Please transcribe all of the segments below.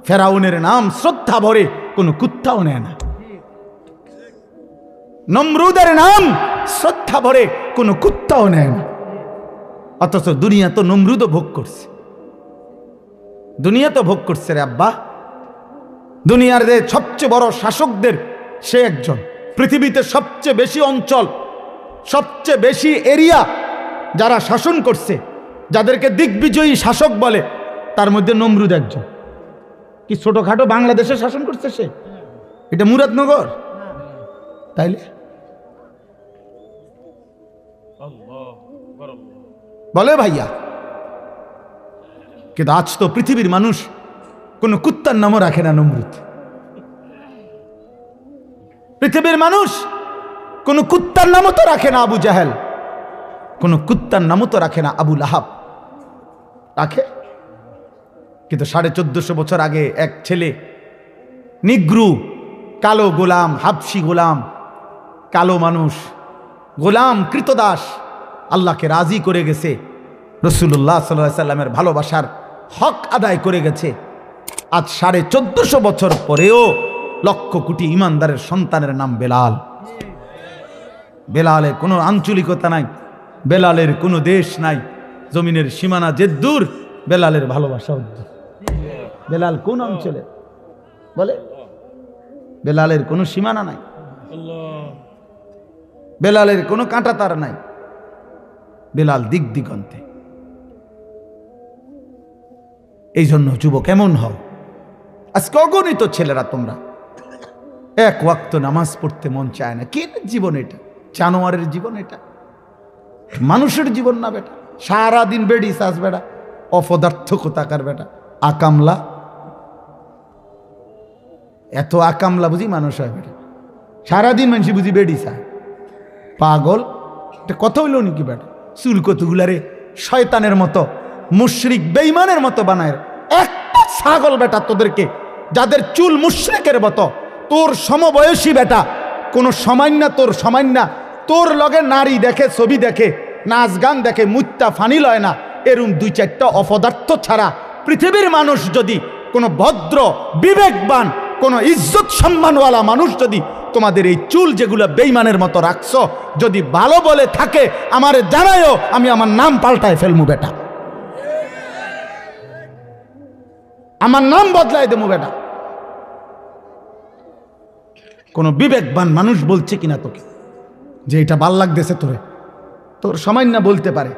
ফেরাউনের নাম শ্রদ্ধা ভরে কোনো কুত্তাও নেয় না, নমরুদের নাম শ্রদ্ধা ভরে কোনো কুত্তাও নেয় না। অথচ দুনিয়া তো নমরুদও ভোগ করছে, দুনিয়া তো ভোগ করছে রে আব্বা। দুনিয়ার যে সবচেয়ে বড় শাসকদের সে একজন, পৃথিবীতে সবচেয়ে বেশি অঞ্চল, সবচেয়ে বেশি এরিয়া যারা শাসন করছে, যাদেরকে দিগ্বিজয়ী শাসক বলে, তার মধ্যে নমরুদ একজন। কি ছোটখাটো বাংলাদেশে শাসন করছে সে? এটা মুরাদনগর তাইলে? বলে ভাইয়া। কিন্তু আজ তো পৃথিবীর মানুষ কোন কুত্তার নামও রাখে না নমরুদ। পৃথিবীর মানুষ কোন কুত্তার নামও তো রাখে না আবু জাহেল, কোন কুত্তার নামও তো রাখে না আবু লাহাব। রাখে? কিন্তু 1450 বছর আগে এক ছেলে, নিগ্রু, কালো গোলাম, হাবশি গোলাম, কালো মানুষ, গোলাম কৃতদাস, আল্লাহকে রাজি করে গেছে, রাসূলুল্লাহ সাল্লাল্লাহু আলাইহি সাল্লামের ভালোবাসার হক আদায় করে গেছে। আজ 1450 বছর পরেও লক্ষ কোটি ইমানদারের সন্তানের নাম বেলাল। বেলালের কোনো আঞ্চলিকতা নাই, বেলালের কোনো দেশ নাই, জমিনের সীমানা যে দূর, বেলালের ভালোবাসা উদ্দূর। বেলাল কোন অঞ্চলে? বলে বেলালের কোনো সীমানা নাই, বেলালের কোনো কাঁটাতার নাই, বেলাল দিক দিগন্তে। এই জন্য যুবক কেমন হও? আজকে অগণিত ছেলেরা তোমরা এক ওয়াক্ত নামাজ পড়তে মন চায় না। কি জীবন এটা? জানোয়ারের জীবন এটা, মানুষের জীবন না বেটা। সারাদিন বেড়ি চাস বেটা, অপদার্থ কোথাকার বেটা, আকামলা। এত আকামলা বুঝি মানুষ হয় বেটা? সারাদিন মানুষ বুঝি বেড়ি চায়, পাগল। এটা কথা হইল নাকি বেটা? চুল কতগুলারে শয়তানের মতো, মুশরিক বেঈমানের মতো বানায়। একটা ছাগল বেটা তোদেরকে, যাদের চুল মুশরিকের মতো, তোর সমবয়সী বেটা, কোনো সামান্য তোর সামান্য তোর লগে নারী দেখে, ছবি দেখে, নাচ গান দেখে, মুত্তা ফানি লয় না, এরম 2-4টা অপদার্থ ছাড়া পৃথিবীর মানুষ যদি কোনো ভদ্র বিবেকবান কোনো ইজ্জত সম্মানওয়ালা মানুষ যদি তোমাদের এই চুল যেগুলো বেঈমানের মতো রাখছো যদি ভালো বলে থাকে, আমারে জানায়ও, আমি আমার নাম পাল্টায় ফেলমু বেটা, আমার নাম বদলায় দেবো বেটা। কোন বিবেকবান মানুষ বলছে কিনা তোকে যে এটা ভাল লাগতেছে তোরে? তোর সামান্য বলতে পারে,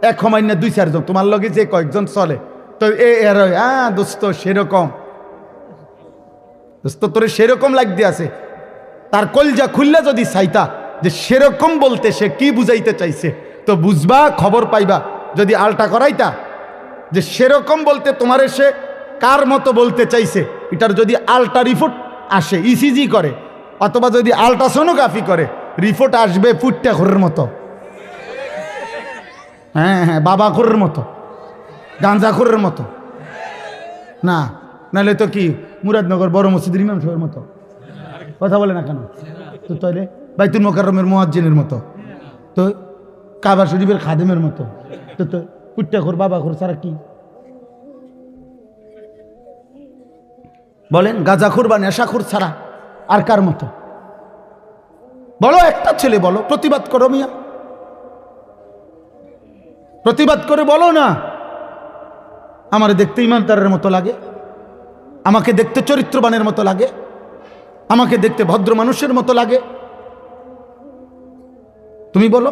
এক সামান্য 2-4 জন তোমার লগে যে কয়েকজন চলে, তো দোস্ত সেরকম, দোস্ত তোরে সেরকম লাগতে আছে, তার কলজা খুললে যদি চাইতা যে সেরকম বলতে সে কি বুঝাইতে চাইছে, তো বুঝবা, খবর পাইবা। যদি আলটা করাইতা যে সেরকম বলতে তোমার সে কার মতো বলতে চাইছে, এটার যদি আলটা রিপোর্ট আসে, ইসিজি করে, অথবা যদি আলট্রাসোনোগ্রাফি করে, রিপোর্ট আসবে ফুটটা ঘরের মতো। হ্যাঁ হ্যাঁ, বাবা ঘরের মতো, গাঁজা ঘরের মতো না, নাহলে তো কি মুরাদনগর বড় মসজিদের ইমাম সাহেবের মতো। কথা বলে না কেন? তো তাইলে বাইতুল মোকাররমের মুয়াজ্জিনের মতো, তো কাবা শরীফের খাদেমের মতো, তো তো ফুটটা ঘর বাবা ঘর ছাড়া কি? বলেন, গাঁজাখোর বা নেশাখোর ছাড়া আর কার মতো? বলো, একটা ছেলে বলো, প্রতিবাদ করো মিয়া, প্রতিবাদ করে বলো না, আমার দেখতে ইমানদারের মতো লাগে, আমাকে দেখতে চরিত্রবানের মতো লাগে, আমাকে দেখতে ভদ্র মানুষের মতো লাগে। তুমি বলো,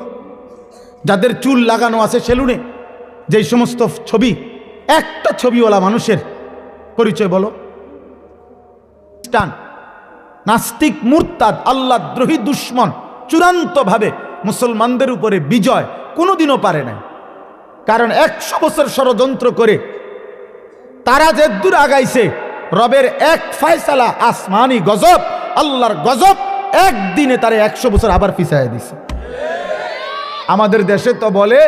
যাদের চুল লাগানো আছে সেলুনে, যেই সমস্ত ছবি, একটা ছবিওয়ালা মানুষের পরিচয় বলো। নাস্তিক, মুরতাদ, আল্লাহ দ্রোহী, দুশ্মন, চূড়ান্ত ভাবে মুসলমানদের উপরে বিজয় কোনোদিনও পারে নাই। কারণ 100 বছর ষড়যন্ত্র করে তারা যে দূর আগাইছে, রবের এক ফয়সালা, আসমানি গজব, আল্লাহর গজব, একদিনে তারে 100 বছর আবার পিছায় দিছে। আমাদের দেশে তো বলে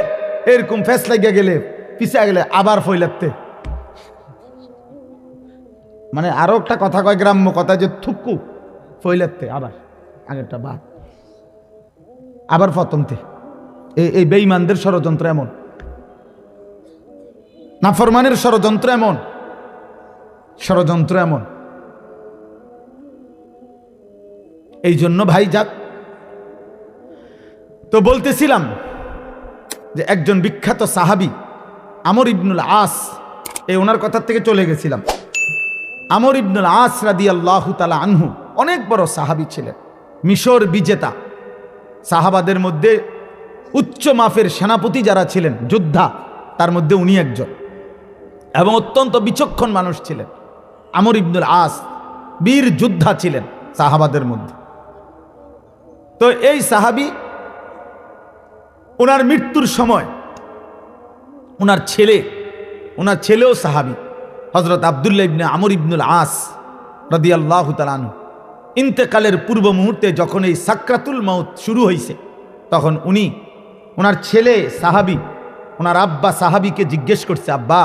এরকম ফেসলা গেলে, পিছায় গেলে আবার ফইলাতে, মানে আরো একটা কথা কয়, গ্রাম্য কথা, যে থুকু ফইলাতে আবার আগেরটা বাদ, আবার প্রথমতে। এই বেঈমানদের ষড়যন্ত্র এমন, নাফরমানের ষড়যন্ত্র এমন, ষড়যন্ত্র এমন। এই জন্য ভাই যাক, তো বলতেছিলাম যে একজন বিখ্যাত সাহাবী আমর ইবনুল আস, এই ওনার কথা থেকে চলে গেছিলাম। আমর ইবনুল আস রাদিয়াল্লাহু তাআলা আনহু অনেক বড় সাহাবী ছিলেন, মিশর বিজেতা সাহাবাদের মধ্যে উচ্চ মাপের সেনাপতি যারা ছিলেন, যোদ্ধা, তার মধ্যে উনি একজন, এবং অত্যন্ত বিচক্ষণ মানুষ ছিলেন। আমর ইবনুল আস বীর যোদ্ধা ছিলেন সাহাবাদের মধ্যে। তো এই সাহাবী ওনার মৃত্যুর সময় ওনার ছেলেও সাহাবী হযরত আব্দুল্লাহ ইবনে আমর ইবনুল আস রাদিয়াল্লাহু তাআলা আনহু ইন্তেকালের পূর্ব মুহূর্তে যখন এই সাকরাতুল মাউত শুরু হয়েছে, তখন ওনার ছেলে সাহাবী, ওনার আব্বা সাহাবীকে জিজ্ঞেস করছে, আব্বা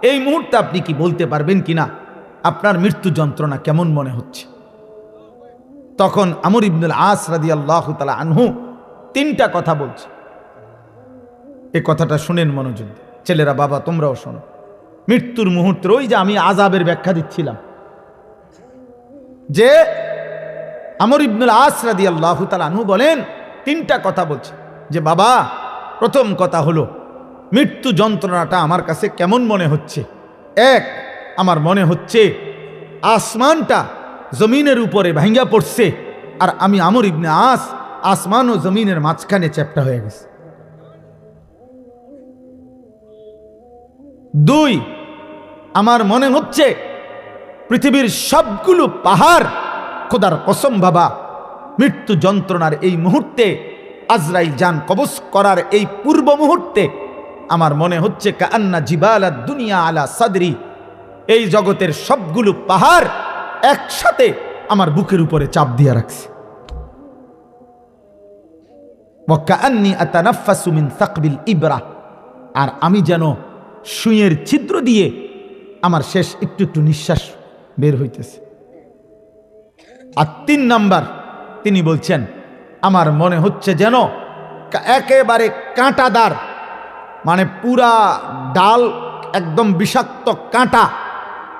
এই মুহূর্তে আপনি কি বলতে পারবেন কিনা আপনার মৃত্যু যন্ত্রণা কেমন মনে হচ্ছে? তখন আমর ইবনুল আস রাদিয়াল্লাহু তাআলা আনহু 3টা কথা বলছে। এই কথাটা শুনেন মনোযোগ দিয়ে। ছেলেরা, বাবা তোমরাও শোনো। মৃত্যুর মুহূর্তে ওই যে আমি আযাবের ব্যাখ্যা দিচ্ছিলাম, যে আমর ইবনুল আস রাদিয়াল্লাহু তাআলা আনহু বলেন 3টা কথা বলছে, যে বাবা প্রথম কথা হলো মৃত্যু যন্ত্রণাটা আমার কাছে কেমন মনে হচ্ছে। এক, আমার মনে হচ্ছে আসমানটা জমিনের উপরে ভাঙ্গা পড়ছে, আর আমি আমর ইবনে আস আসমান ও জমিনের মাঝখানে চ্যাপ্টা হয়ে গেছে। 2, আমার মনে হচ্ছে পৃথিবীর সবগুলো পাহাড়, খোদার কসম বাবা, মৃত্যু যন্ত্রণার এই মুহূর্তে, আজরাইল জান কবজ করার এই পূর্ব মুহূর্তে আমার মনে হচ্ছে কান্না জিবালাদ দুনিয়া আলা সাদরি, এই জগতের সবগুলো পাহাড় একসাথে আমার বুকের উপরে চাপ দিয়ে রাখছে। ওয়া কান্নি আতানাফাসু মিন সাকবিল ইবরা, আর আমি যেন সুঁইয়ের ছিদ্র দিয়ে আমার শেষ একটু একটু নিঃশ্বাস বের হইতেছে। আর 3 নাম্বার তিনি বলছেন, আমার মনে হচ্ছে যেন একেবারে কাঁটাদার, মানে পুরা ডাল একদম বিষাক্ত কাঁটা,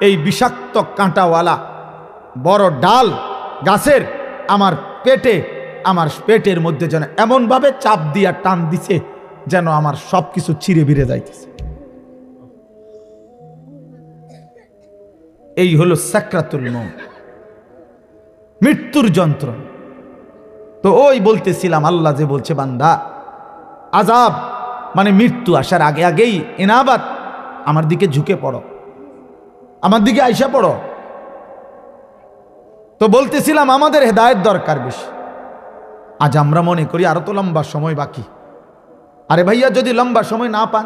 এই বিষাক্ত কাঁটাওয়ালা বড় ডাল গাছের আমার পেটের মধ্যে যেন এমনভাবে চাপ দিয়া টান দিছে যেন আমার সব কিছু ছিঁড়ে বিড়ে যাইতেছে। এই হলো সাকরাতুল মউত, মৃত্যুর যন্ত্রণা। তো ওই বলতেছিলাম, আল্লাহ যে বলছে বান্দা আযাব মানে মৃত্যু আসার আগে আগেই ইনাবাত, আমার দিকে ঝুঁকে পড়ো, আমার দিকে আইসা পড়ো। তো বলতেছিলাম আমাদের হেদায়েত দরকার বেশি। আজ আমরা মনে করি আরো তো লম্বা সময় বাকি। আরে ভাইয়া, যদি লম্বা সময় না পান,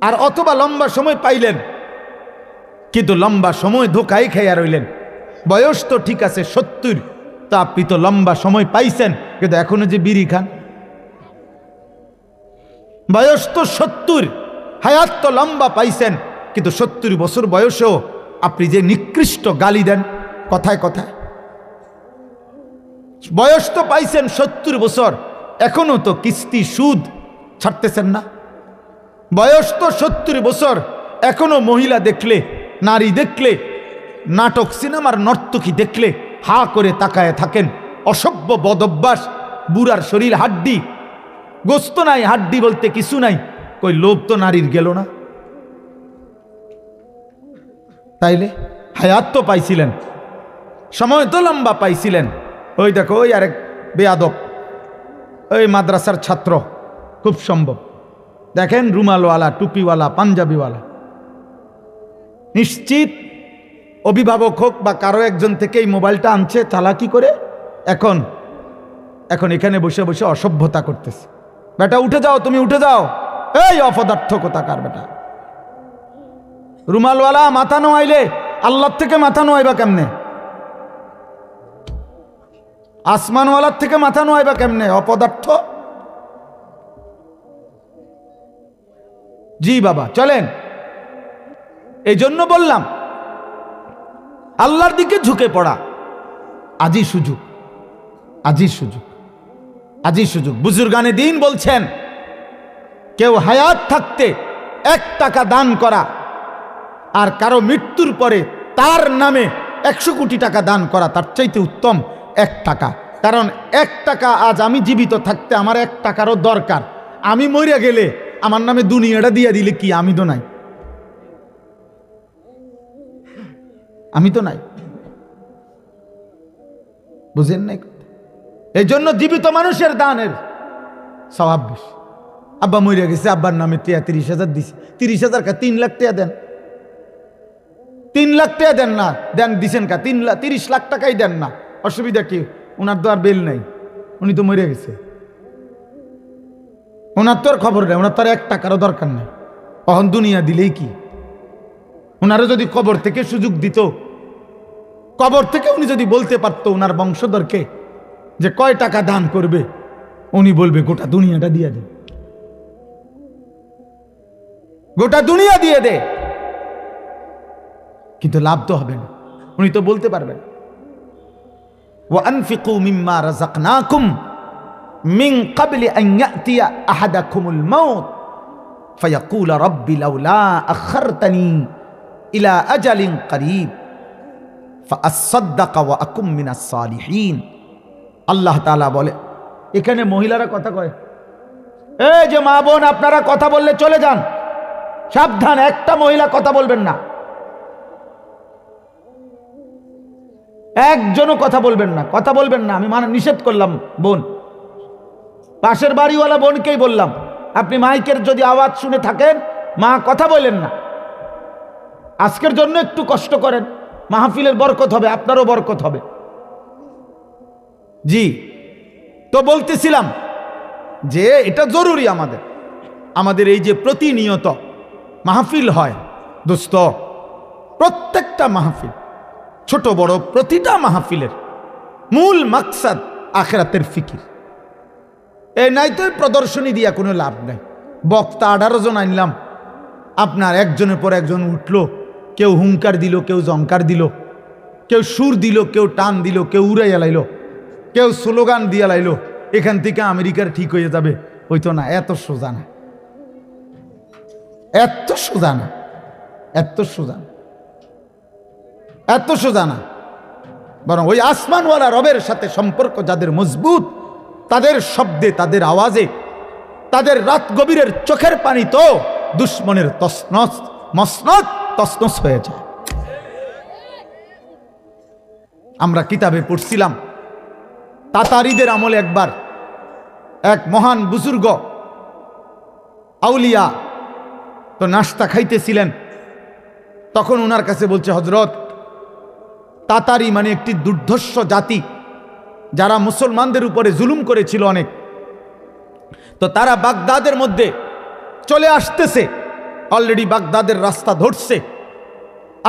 আর অথবা লম্বা সময় পাইলেন কিন্তু লম্বা সময় ধোকায় খাইয়া রইলেন, বয়স তো ঠিক আছে 70, তা আপনি তো লম্বা সময় পাইছেন কিন্তু এখনো যে বিড়ি খান। বয়স তো 70, হায়াত তো লম্বা পাইছেন, কিন্তু 70 বছর বয়সেও আপনি যে নিকৃষ্ট গালি দেন কথায় কথায়। বয়স তো পাইছেন 70 বছর, এখনো তো কিস্তি সুদ ছাড়তেছেন না। বয়স তো 70 বছর, এখনো মহিলা দেখলে, নারী দেখলে, নাটক সিনেমার নর্তকী দেখলে হা করে তাকায় থাকেন। অসভ্য বদভ্যাস, বুড়ার শরীর হাড্ডি, গোস্ত নাই, হাড্ডি বলতে কিছু নাই, কই লোভ তো নারীর গেল না। তাইলে হায়াত তো পাইছিলেন, সময় তো লম্বা পাইছিলেন। ওই দেখো, ওই আরেক বেয়াদব, ওই মাদ্রাসার ছাত্র, খুব সম্ভব দেখেন, রুমালওয়ালা, টুপিওয়ালা, পাঞ্জাবিওয়ালা, নিশ্চিত অভিভাবক হোক বা কারো একজন থেকে এই মোবাইলটা আনছে চালাকি করে, এখন এখানে বসে বসে অসভ্যতা করতেছে। বেটা উঠে যাও, তুমি উঠে যাও, এই অপদার্থ কোথাকার বেটা। রুমালওয়ালা মাথা নোয়াইলে আল্লাহর থেকে মাথা নোয়াইবা কেমনে? আসমানওয়ালার থেকে মাথা নোয়াইবা কেমনে? অপদার্থ। জি বাবা, চলেন। এই জন্য বললাম আল্লাহর দিকে ঝুঁকে পড়া আজই সুযোগ, আজই সুযোগ, আজই সুযোগ। বুজুর্গানে দ্বীন বলছেন, কেউ হায়াত থাকতে 1 টাকা দান করা আর কারো মৃত্যুর পরে তার নামে 100 কোটি টাকা দান করা তার চাইতে উত্তম 1 টাকা। কারণ 1 টাকা আজ আমি জীবিত থাকতে আমার 1 টাকারও দরকার। আমি মরে গেলে আমার নামে দুনিয়াটা দিয়ে দিলে কি, আমি তো নাই, আমি তো নাই, বুঝেন নাই? এই জন্য জীবিত মানুষের দানের স্বভাব বেশি। আব্বা মরে গেছে, আব্বার নামে 30,000 দিছে, 30,000 কা 3 লাখ টাকা দেন, 3 লাখ টাকা দেন না, দেন দিছেন কা 30 লাখ টাকাই দেন না, অসুবিধা কি? ওনার তো আর বেল নাই, উনি তো মরে গেছে, ওনার তো আর খবর নেই, ওনার তো আর 1 টাকারও দরকার নেই। তখন দুনিয়া দিলেই কি? ওনারও যদি কবর থেকে সুযোগ দিত, কবর থেকে উনি যদি বলতে পারতো ওনার বংশধরকে যে কয় টাকা দান করবে, উনি বলবে গোটা দুনিয়াটা দিয়ে দে, গোটা দুনিয়া দিয়ে দে, কিন্তু লাভ তো হবে না, উনি তো বলতে পারবেন। ওয়া আনফিকু মিম্মা রাযাকনাকুম মিন ক্বাবলি আন ইয়াতিয়া আহাদাকুমুল মাউত ফায়াকুল রাব্বি লাউলা আখারতানি ইলা আজালিন করিব ফাআসাদদাকা ওয়া আকুম মিনাস সালিহিন। আল্লাহ তাআলা বলে, এখানে মহিলারা কথা কয়, এই যে মা বোন আপনারা কথা বললে চলে যান, সাবধান, একটা মহিলা কথা বলবেন না, একজনও কথা বলবেন না, কথা বলবেন না, আমি নিষেধ করলাম। বোন, পাশের বাড়িওয়ালা বোনকেই বললাম, আপনি মাইকের যদি আওয়াজ শুনে থাকেন, মা কথা বলেন না, আজকের জন্য একটু কষ্ট করেন, মাহফিলের বরকত হবে, আপনারও বরকত হবে। জি, তো বলতেছিলাম যে এটা জরুরি আমাদের এই যে প্রতিনিয়ত মাহফিল হয় দোস্ত, প্রত্যেকটা মাহফিল, ছোট বড় প্রতিটা মাহফিলের মূল মাকসাদ আখিরাতের ফিকির। এই নাই তো প্রদর্শনী দিয়া কোনো লাভ নাই। বক্তা 18 জন আনলাম, আপনার একজনের পর একজন উঠলো, কেউ হুঙ্কার দিল, কেউ জঙ্কার দিল, কেউ সুর দিল, কেউ টান দিল, কেউ উড়াইয়া লাইল, কেউ স্লোগান দিয়া লাইল, এখান থেকে আমেরিকার ঠিক হয়ে যাবে, হইতো না। এত সোজা না, এত সোজা না, এত সোজা না, এত সোজা না। বরং ওই আসমানওয়ালা রবের সাথে সম্পর্ক যাদের মজবুত, তাদের শব্দে, তাদের আওয়াজে, তাদের রাত গভীরের চোখের পানি তো দুশ্মনের তসনস মসনদ তসনস হয়ে যায়। আমরা কিতাবে পড়ছিলাম, তাতারিদের আমলে একবার এক মহান বুজুর্গ আউলিয়া তো নাস্তা খাইতেছিলেন, তখন ওনার কাছে বলছে, হজরত, তাতারি মানে একটি দুর্ধর্ষ জাতি, যারা মুসলমানদের উপরে জুলুম করেছিল অনেক, তো তারা বাগদাদের মধ্যে চলে আসতেছে, অলরেডি বাগদাদের রাস্তা ধরছে,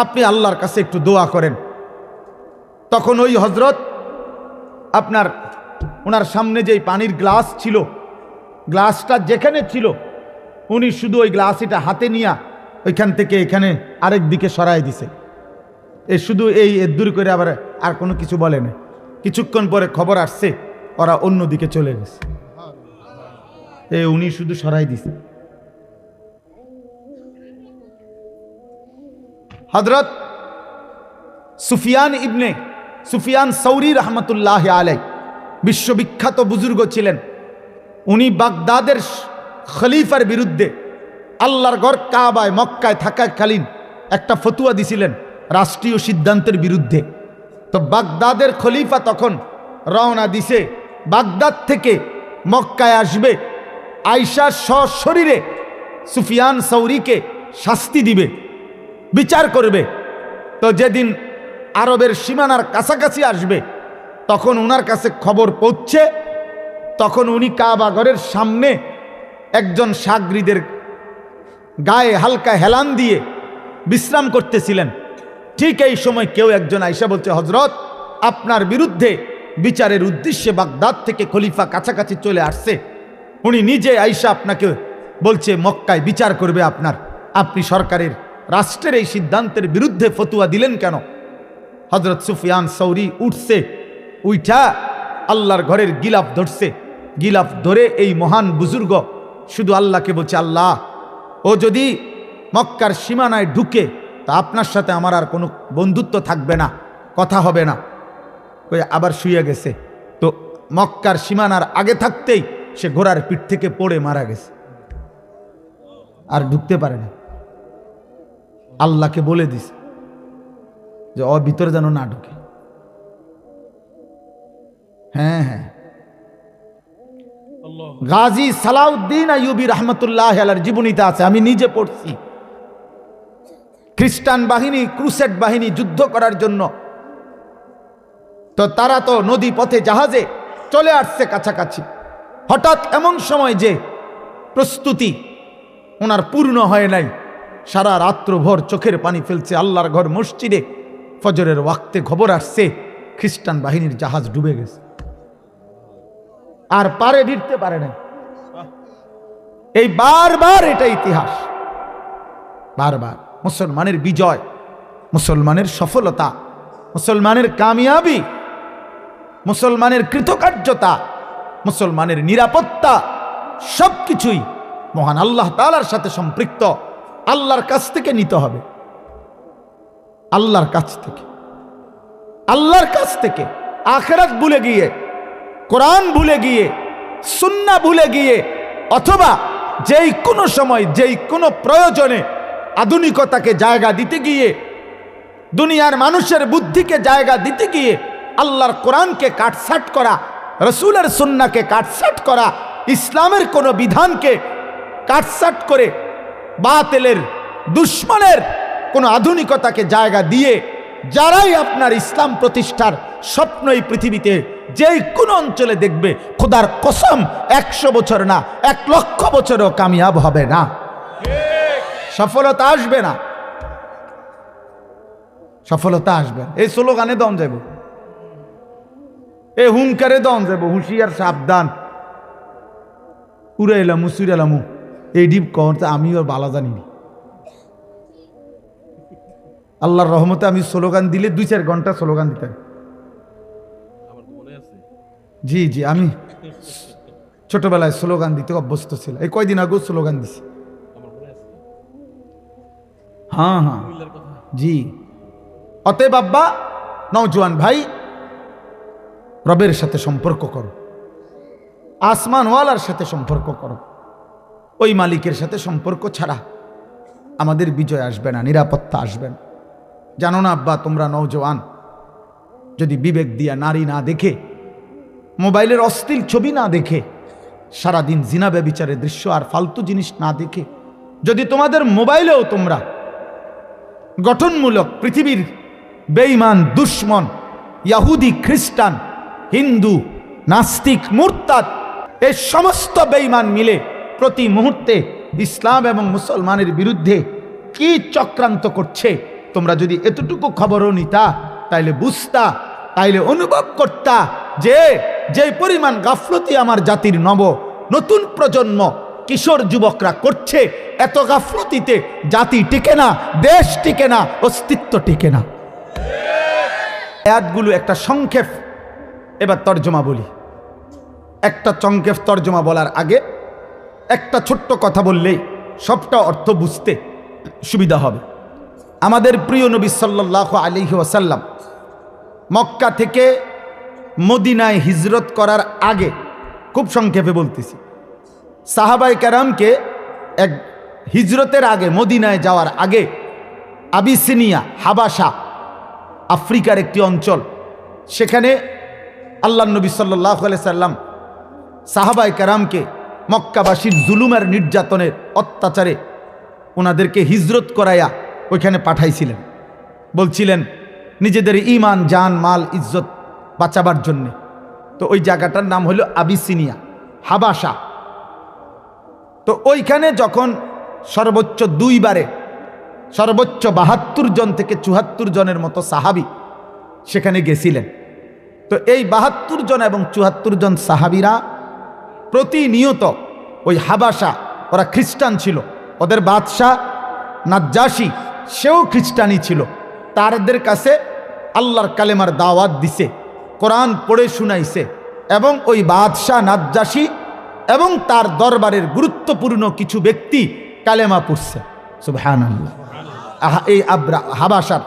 আপনি আল্লাহর কাছে একটু দোয়া করেন। তখন ওই হজরত আপনার ওনার সামনে যেই পানির গ্লাস ছিল, গ্লাসটা যেখানে ছিল, উনি শুধু ওই গ্লাসটা হাতে নিয়ে ওইখান থেকে এখানে আরেক দিকে সরাই দিছে, শুধু এই দূর করে, আবার আর কোনো কিছু বলে না। কিছুক্ষণ পরে খবর আসছে ওরা অন্য দিকে চলে গেছে, উনি শুধু সরাই দিছে। হযরত সুফিয়ান সৌরি রহমতুল্লাহ আলাই বিশ্ববিখ্যাত বুজুর্গ ছিলেন। উনি বাগদাদের খলিফার বিরুদ্ধে আল্লাহর ঘর কাবায় মক্কায় থাকাকালীন একটা ফতুয়া দিছিলেন রাষ্ট্রীয় সিদ্ধান্তের বিরুদ্ধে। তো বাগদাদের খলিফা তখন রওনা দিছে, বাগদাদ থেকে মক্কায় আসবে, আয়েশা সশরীরে সুফিয়ান সৌরিকে শাস্তি দিবে, বিচার করবে। তো যেদিন আরবের সীমানার কাছাকাছি আসবে, তখন উনার কাছে খবর পৌঁছে, তখন উনি কাবা ঘরের সামনে একজন সাগরিদের গায়ে হালকা হেলান দিয়ে বিশ্রাম করতেছিলেন। ঠিক এই সময় কেউ একজন আয়েশা বলছে, হজরত, আপনার বিরুদ্ধে বিচারের উদ্দেশ্যে বাগদাদ থেকে খলিফা কাছাকাছি চলে আসছে, উনি নিজে আয়েশা আপনাকে বলছে মক্কায় বিচার করবে আপনি সরকারের রাষ্ট্রের এই সিদ্ধান্তের বিরুদ্ধে ফতুয়া দিলেন কেন? হজরত সুফিয়ান সৌরি উঠছে, উইঠা আল্লাহর ঘরের গিলাফ ধরছে, গিলাফ ধরে এই মহান বুজুর্গ শুধু আল্লাহকে বলছে, আল্লাহ, ও যদি মক্কার সীমানায় ঢুকে তা আপনার সাথে আমার আর কোনো বন্ধুত্ব থাকবে না, কথা হবে না। ওই আবার শুয়ে গেছে। তো মক্কার সীমানার আগে থাকতেই সে ঘোড়ার পিঠ থেকে পড়ে মারা গেছে, আর ঢুকতে পারে না। আল্লাহকে বলে দিছে যে ও ভিতরে যেন না ঢুকে। হ্যাঁ হ্যাঁ, গাজী সালাউদ্দিন আইয়ুবী রহমতুল্লাহ আলাইহির জীবনীতে আছে, আমি নিজে পড়ছি। খ্রিস্টান বাহিনী, ক্রুসেড বাহিনী যুদ্ধ করার জন্য, তো তারা তো নদী পথে জাহাজে চলে আসছে কাছাকাছি। হঠাৎ এমন সময় যে প্রস্তুতি ওনার পূর্ণ হয় নাই, সারা রাত্রভর চোখের পানি ফেলছে। আল্লাহর ঘর মসজিদে ফজরের ওয়াক্তে খবর আসছে খ্রিস্টান বাহিনীর জাহাজ ডুবে গেছে, আর পারে ভিড়তে পারে না। এই বারবার এটা ইতিহাস, বারবার মুসলমানের বিজয়, মুসলমানের সফলতা, মুসলমানের কামিয়াবি, মুসলমানের কৃতকার্যতা, মুসলমানের নিরাপত্তা সবকিছুই মহান আল্লাহ তাআলার সাথে সম্পৃক্ত। আল্লাহর কাছ থেকে নিতে হবে, আল্লাহর কাছ থেকে, আল্লাহর কাছ থেকে। আখিরাত ভুলে গিয়ে, কোরআন ভুলে গিয়ে, সুন্নাহ ভুলে গিয়ে, অথবা যেই কোনো সময় যেই কোনো প্রয়োজনে আধুনিকতাকে জায়গা দিতে গিয়ে, দুনিয়ার মানুষের বুদ্ধিকে জায়গা দিতে গিয়ে আল্লাহর কোরআনকে কাটছাট করা, রসুলের সুন্নাহকে কাটছাট করা, ইসলামের কোনো বিধানকে কাটছাট করে বাতিলের, দুশ্মনের কোনো আধুনিকতাকে জায়গা দিয়ে যারাই আপনার ইসলাম প্রতিষ্ঠার স্বপ্ন এই পৃথিবীতে যেই কোন অঞ্চলে দেখবে, খোদার কসম 100 বছর না 1 লক্ষ বছরও কামিয়াব হবে না, সফলতা আসবে না, সফলতা আসবে। এই স্লোগানে দম যাব, এই হুঙ্কারে দম যাব, হুঁশিয়ার সাবধান, উড়ে এলাম মুসুর এলামু, এই ডিপ কহতে আমিও বালা জানি। আল্লাহর রহমতে আমি স্লোগান দিলে 2-4 ঘন্টা স্লোগান দিতাম। জি জি, আমি ছোটবেলায় স্লোগান দিতে অভ্যস্ত ছিল। এই কয়দিন আগেও স্লোগান দিছি। হ্যাঁ হ্যাঁ জি। অতএব আব্বা, নওজোয়ান ভাই, রবের সাথে সম্পর্ক করো, আসমানওয়ালার সাথে সম্পর্ক করো। ওই মালিকের সাথে সম্পর্ক ছাড়া আমাদের বিজয় আসবে না, নিরাপত্তা আসবে না। জানো না আব্বা, তোমরা নওজোয়ান যদি বিবেক দিয়া নারী না দেখে, মোবাইলের অশ্লীল ছবি না দেখে, সারাদিন জিনা ব্যভিচারের দৃশ্য আর ফালতু জিনিস না দেখে, যদি তোমাদের মোবাইলেও তোমরা গঠনমূলক পৃথিবীর বেঈমান, দুশ্মন, ইয়াহুদি, খ্রিস্টান, হিন্দু, নাস্তিক, মুরতাদ, এই সমস্ত বেঈমান মিলে প্রতি মুহূর্তে ইসলাম এবং মুসলমানের বিরুদ্ধে কি চক্রান্ত করছে, তোমরা যদি এতটুকু খবরও নিতা, তাইলে বুঝতা, তাইলে অনুভব করতা যে যে পরিমাণ গাফলতি আমার জাতির নতুন প্রজন্ম, কিশোর যুবকরা করছে, এত গাফলতিতে জাতি টিকে না, দেশ টিকে না, অস্তিত্ব টিকে না। আয়াতগুলো একটা সংক্ষেপ এবার তর্জমা বলি। একটা সংক্ষেপ তর্জমা বলার আগে একটা ছোট্ট কথা বললেই সবটা অর্থ বুঝতে সুবিধা হবে। আমাদের প্রিয় নবী সাল্লাল্লাহু আলাইহি ওয়াসাল্লাম মক্কা থেকে মদিনায় হিজরত করার আগে, খুব সংক্ষেপে বলতেছি, সাহাবায়ে কেরামকে এক হিজরতের আগে, মদিনায় যাওয়ার আগে আবিসিনিয়া, হাবাসা, আফ্রিকার একটি অঞ্চল, সেখানে আল্লাহর নবী সাল্লাল্লাহু আলাইহি সাল্লাম সাহাবায়ে কেরামকে মক্কাবাসীর জুলুমের, নির্যাতনের, অত্যাচারে ওনাদেরকে হিজরত করাইয়া ওইখানে পাঠাইছিলেন। বলছিলেন নিজেদের ঈমান, জান, মাল, ইজ্জত বাঁচাবার জন্যে। তো ওই জায়গাটার নাম হলো আবিসিনিয়া, হাবাসা। তো ওইখানে যখন সর্বোচ্চ 2 বারে সর্বোচ্চ 72 জন থেকে 74 জনের মতো সাহাবি সেখানে গেছিলেন। তো এই 72 জন এবং 74 জন সাহাবিরা প্রতিনিয়ত ওই হাবাসা, ওরা খ্রিস্টান ছিল, ওদের বাদশাহ নাজ্জাশী সেও খ্রিস্টানই ছিল, তাদের কাছে আল্লাহর কালেমার দাওয়াত দিছে, কোরআন পড়ে শুনাইছে, এবং ওই বাদশাহ নাজ্জাশী এবং তার দরবারের গুরুত্বপূর্ণ কিছু ব্যক্তি কালেমা পড়ছে। সুবহানাল্লাহ। এই হাবাসার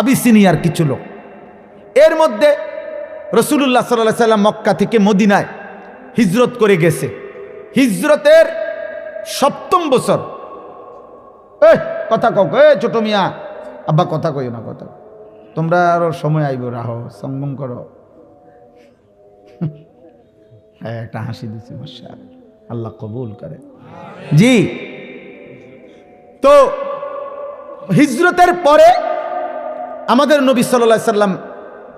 আবিসিনিয়ার কিছু লোক। এর মধ্যে রাসূলুল্লাহ সাল্লাল্লাহু আলাইহি সাল্লাম মক্কা থেকে মদিনায় হিজরত করে গেছে। হিজরতের ৭ম বছর, কথা কও ছোট মিয়া, আব্বা কথা কইও না, কথা তোমরা আরো সময় আইব, রাহো সংগম করো। হ্যাঁ, একটা হাসি দিচ্ছি, মাশাআল্লাহ, আল্লাহ কবুল করে। জি, তো হিজরতের পরে আমাদের নবী সাল্লাল্লাহু আলাইহি সাল্লাম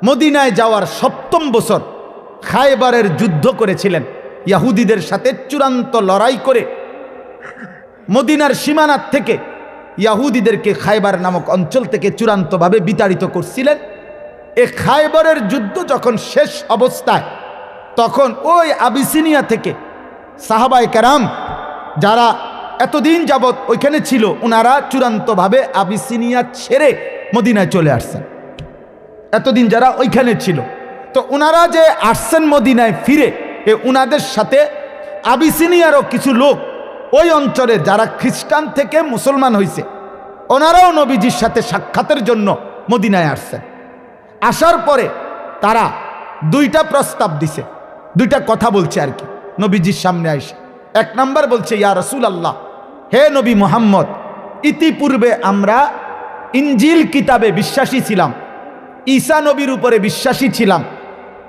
মদিনায় যাওয়ার ৭ম বছর খায়বারের যুদ্ধ করেছিলেন ইহুদিদের সাথে। চূড়ান্ত লড়াই করে মদিনার সীমানার থেকে ইহুদিদেরকে খায়বার নামক অঞ্চল থেকে চূড়ান্তভাবে বিতাড়িত করছিলেন। এই খায়বারের যুদ্ধ যখন শেষ অবস্থায়, তখন ওই আবিসিনিয়া থেকে সাহাবায়ে কেরাম যারা এতদিন যাবৎ ওইখানে ছিল, ওনারা চূড়ান্তভাবে আবিসিনিয়া ছেড়ে মদিনায় চলে আসছেন। এতদিন যারা ওইখানে ছিল, তো ওনারা যে আসছেন মদিনায় ফিরে, ওনাদের সাথে আবিসিনিয়ারও কিছু লোক ওই অঞ্চলে যারা খ্রিস্টান থেকে মুসলমান হয়েছে, ওনারাও নবীজির সাথে সাক্ষাতের জন্য মদিনায় আসছেন। আসার পরে তারা 2টা প্রস্তাব দিছে, 2টা কথা বলছে আর কি নবীজির সামনে আইসে। 1 নাম্বার বলছে, ইয়া রাসূলুল্লাহ, হে নবী মুহাম্মদ, ইতিপূর্বে আমরা ইনজিল কিতাবে বিশ্বাসী ছিলাম, ঈসা নবীর উপরে বিশ্বাসী ছিলাম,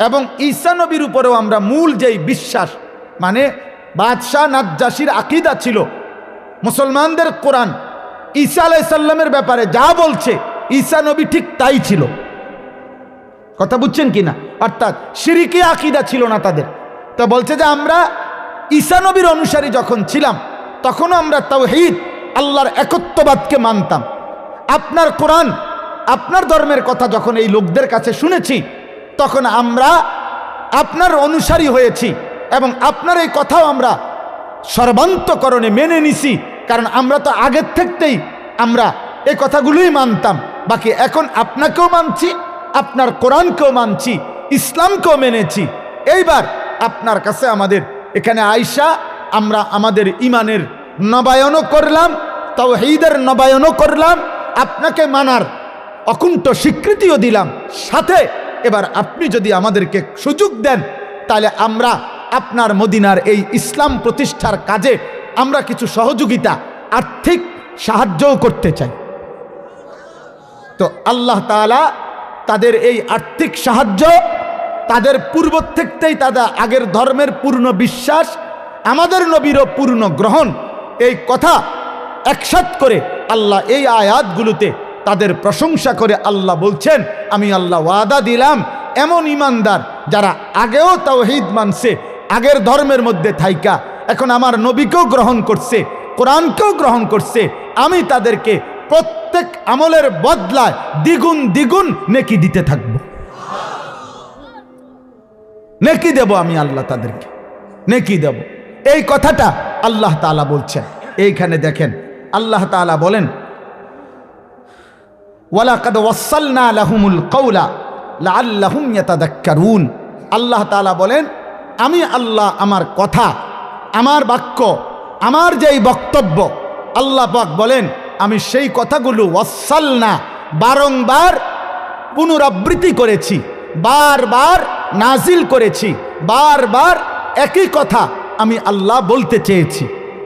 এবং ঈসা নবীর উপরেও আমরা মূল যেই বিশ্বাস, মানে বাদশাহ নাজ্জাশীর আকীদা ছিল, মুসলমানদের কোরআন ঈসা আলাইহিস সালামের ব্যাপারে যা বলছে ঈসা নবী ঠিক তাই ছিল। কথা বুঝছেন কিনা? অর্থাৎ শিরকি আকীদা ছিল না তাদের। তো বলছে যে আমরা ঈসা নবীর অনুসারী যখন ছিলাম, তখনও আমরা তাওহীদ, আল্লাহর একত্ববাদকে মানতাম। আপনার কোরআন, আপনার ধর্মের কথা যখন এই লোকদের কাছে শুনেছি, তখন আমরা আপনার অনুসারী হয়েছি, এবং আপনার এই কথাও আমরা সর্বান্তকরণে মেনে নিছি, কারণ আমরা তো আগের থেকেই আমরা এই কথাগুলোই মানতাম। বাকি এখন আপনাকেও মানছি, আপনার কোরআনকেও মানছি, ইসলামকেও মেনেছি। এইবার আপনার কাছে আমাদের এখানে আইসা আমরা আমাদের ইমানের নবায়নও করলাম, তাওহীদের নবায়নও করলাম, আপনাকে মানার অকুণ্ঠ স্বীকৃতিও দিলাম। সাথে এবার আপনি যদি আমাদেরকে সুযোগ দেন, তাহলে আমরা আপনার মদিনার এই ইসলাম প্রতিষ্ঠার কাজে আমরা কিছু সহযোগিতা, আর্থিক সাহায্যও করতে চাই। তো আল্লাহ তাআলা তাদের এই আর্থিক সাহায্য, তাদের পূর্ব থেকেই তাদের আগের ধর্মের পূর্ণ বিশ্বাস, আমাদের নবীরও পূর্ণ গ্রহণ, এই কথা একসাথ করে আল্লাহ এই আয়াতগুলোতে তাদের প্রশংসা করে আল্লাহ বলছেন, আমি আল্লাহ ওয়াদা দিলাম এমন ইমানদার যারা আগেও তাওহীদ মানছে, আগের ধর্মের মধ্যে থাইকা এখন আমার নবীকেও গ্রহণ করছে, কোরআনকেও গ্রহণ করছে, আমি তাদেরকে প্রত্যেক আমলের বদলায় দ্বিগুণ দ্বিগুণ নেকি দিতে থাকব। নেকি দেব আমি আল্লাহ, তাদেরকে নেকি দেব। এই কথাটা আল্লাহ তাআলা বলছেন। এইখানে দেখেন আল্লাহ তাআলা বলেন, ওয়ালাকাদ ওয়াসসালনা লাহুমুল কাওলা লাআল্লাহুম ইয়াতাযাক্কারুন। আল্লাহ তাআলা বলেন, আমি আল্লাহ আমার কথা, আমার বাক্য, আমার যেই বক্তব্য, আল্লাহ পাক বলেন আমি সেই কথাগুলো ওয়াসসালনা, বারংবার পুনরাবৃত্তি করেছি, বারবার নাজিল করেছি, বারবার একই কথা আমি আল্লাহ বলতে চেয়েছি।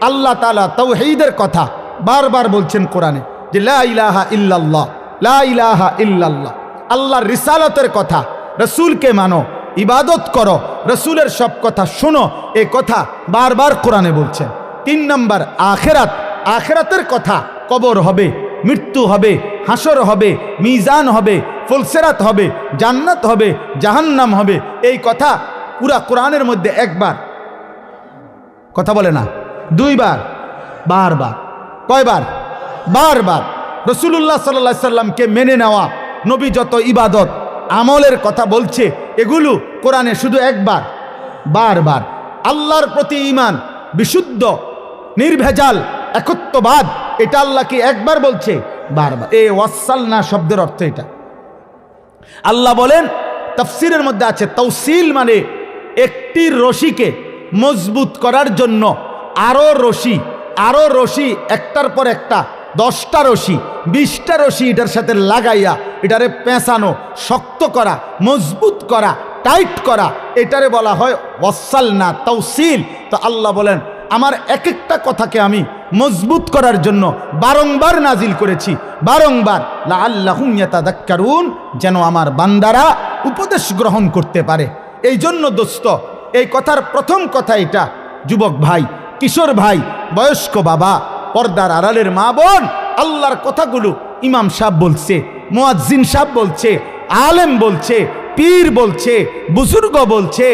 আল্লাহ তাআলা তাওহীদের কথা বারবার বলছেন কোরআনে, যে লা ইলাহা ইল্লাল্লাহ, লা ইলাহা ইল্লাল্লাহ। আল্লাহর রিসালাতের কথা, রসুলকে মানো, ইবাদত করো, রসুলের সব কথা শোনো, এ কথা বারবার কোরআনে বলছেন। 3 নম্বর আখিরাত, আখিরাতের কথা, কবর হবে, মৃত্যু হবে, হাসর হবে, মিজান হবে, ফুলসিরাত হবে, জান্নাত হবে, জাহান্নাম হবে, এই কথা পুরা কোরআনের মধ্যে একবার, কথা বলে না, 2 বার, বারবার। কয়বার? বারবার। রাসূলুল্লাহ সাল্লাল্লাহু আলাইহি সাল্লামকে মেনে নেওয়া, নবী যত ইবাদত আমলের কথা বলছে, এগুলো কোরআনে শুধু একবার, বারবার। আল্লাহর প্রতি ঈমান, বিশুদ্ধ নির্ভেজাল একত্ববাদ, এটা আল্লাহ কি একবার বলছে? বারবার। এই ওয়াসসালনা শব্দের অর্থ এটা। আল্লাহ বলেন, তাফসীরের মধ্যে আছে তাওসিল মানে একটি রশিকে মজবুত করার জন্য আরো রশি একটার পর একটা 10টা রশি 20টা রশি এটার সাথে লাগাইয়া এটারে পেঁচানো, শক্ত করা, মজবুত করা, টাইট করা, এটারে বলা হয় ওয়াসালনা তাওসিল। তো আল্লাহ বলেন আমার এক একটা কথাকে আমি মজবুত করার জন্য বারংবার নাজিল করেছি, বারংবার, লাআল্লাহুম ইয়াতাযাক্কারুন, যেন আমার বান্দারা উপদেশ গ্রহণ করতে পারে। এই জন্য দোস্ত, এই কথার প্রথম কথা এটা, যুবক ভাই, কিশোর ভাই, বয়স্ক বাবা, পর্দার আড়ালের মা বোন, আল্লাহর কথাগুলো ইমাম সাহেব বলছে, মুয়াজ্জিন সাহেব বলছে, আলেম বলছে, পীর বলছে, বুজুর্গ বলছে,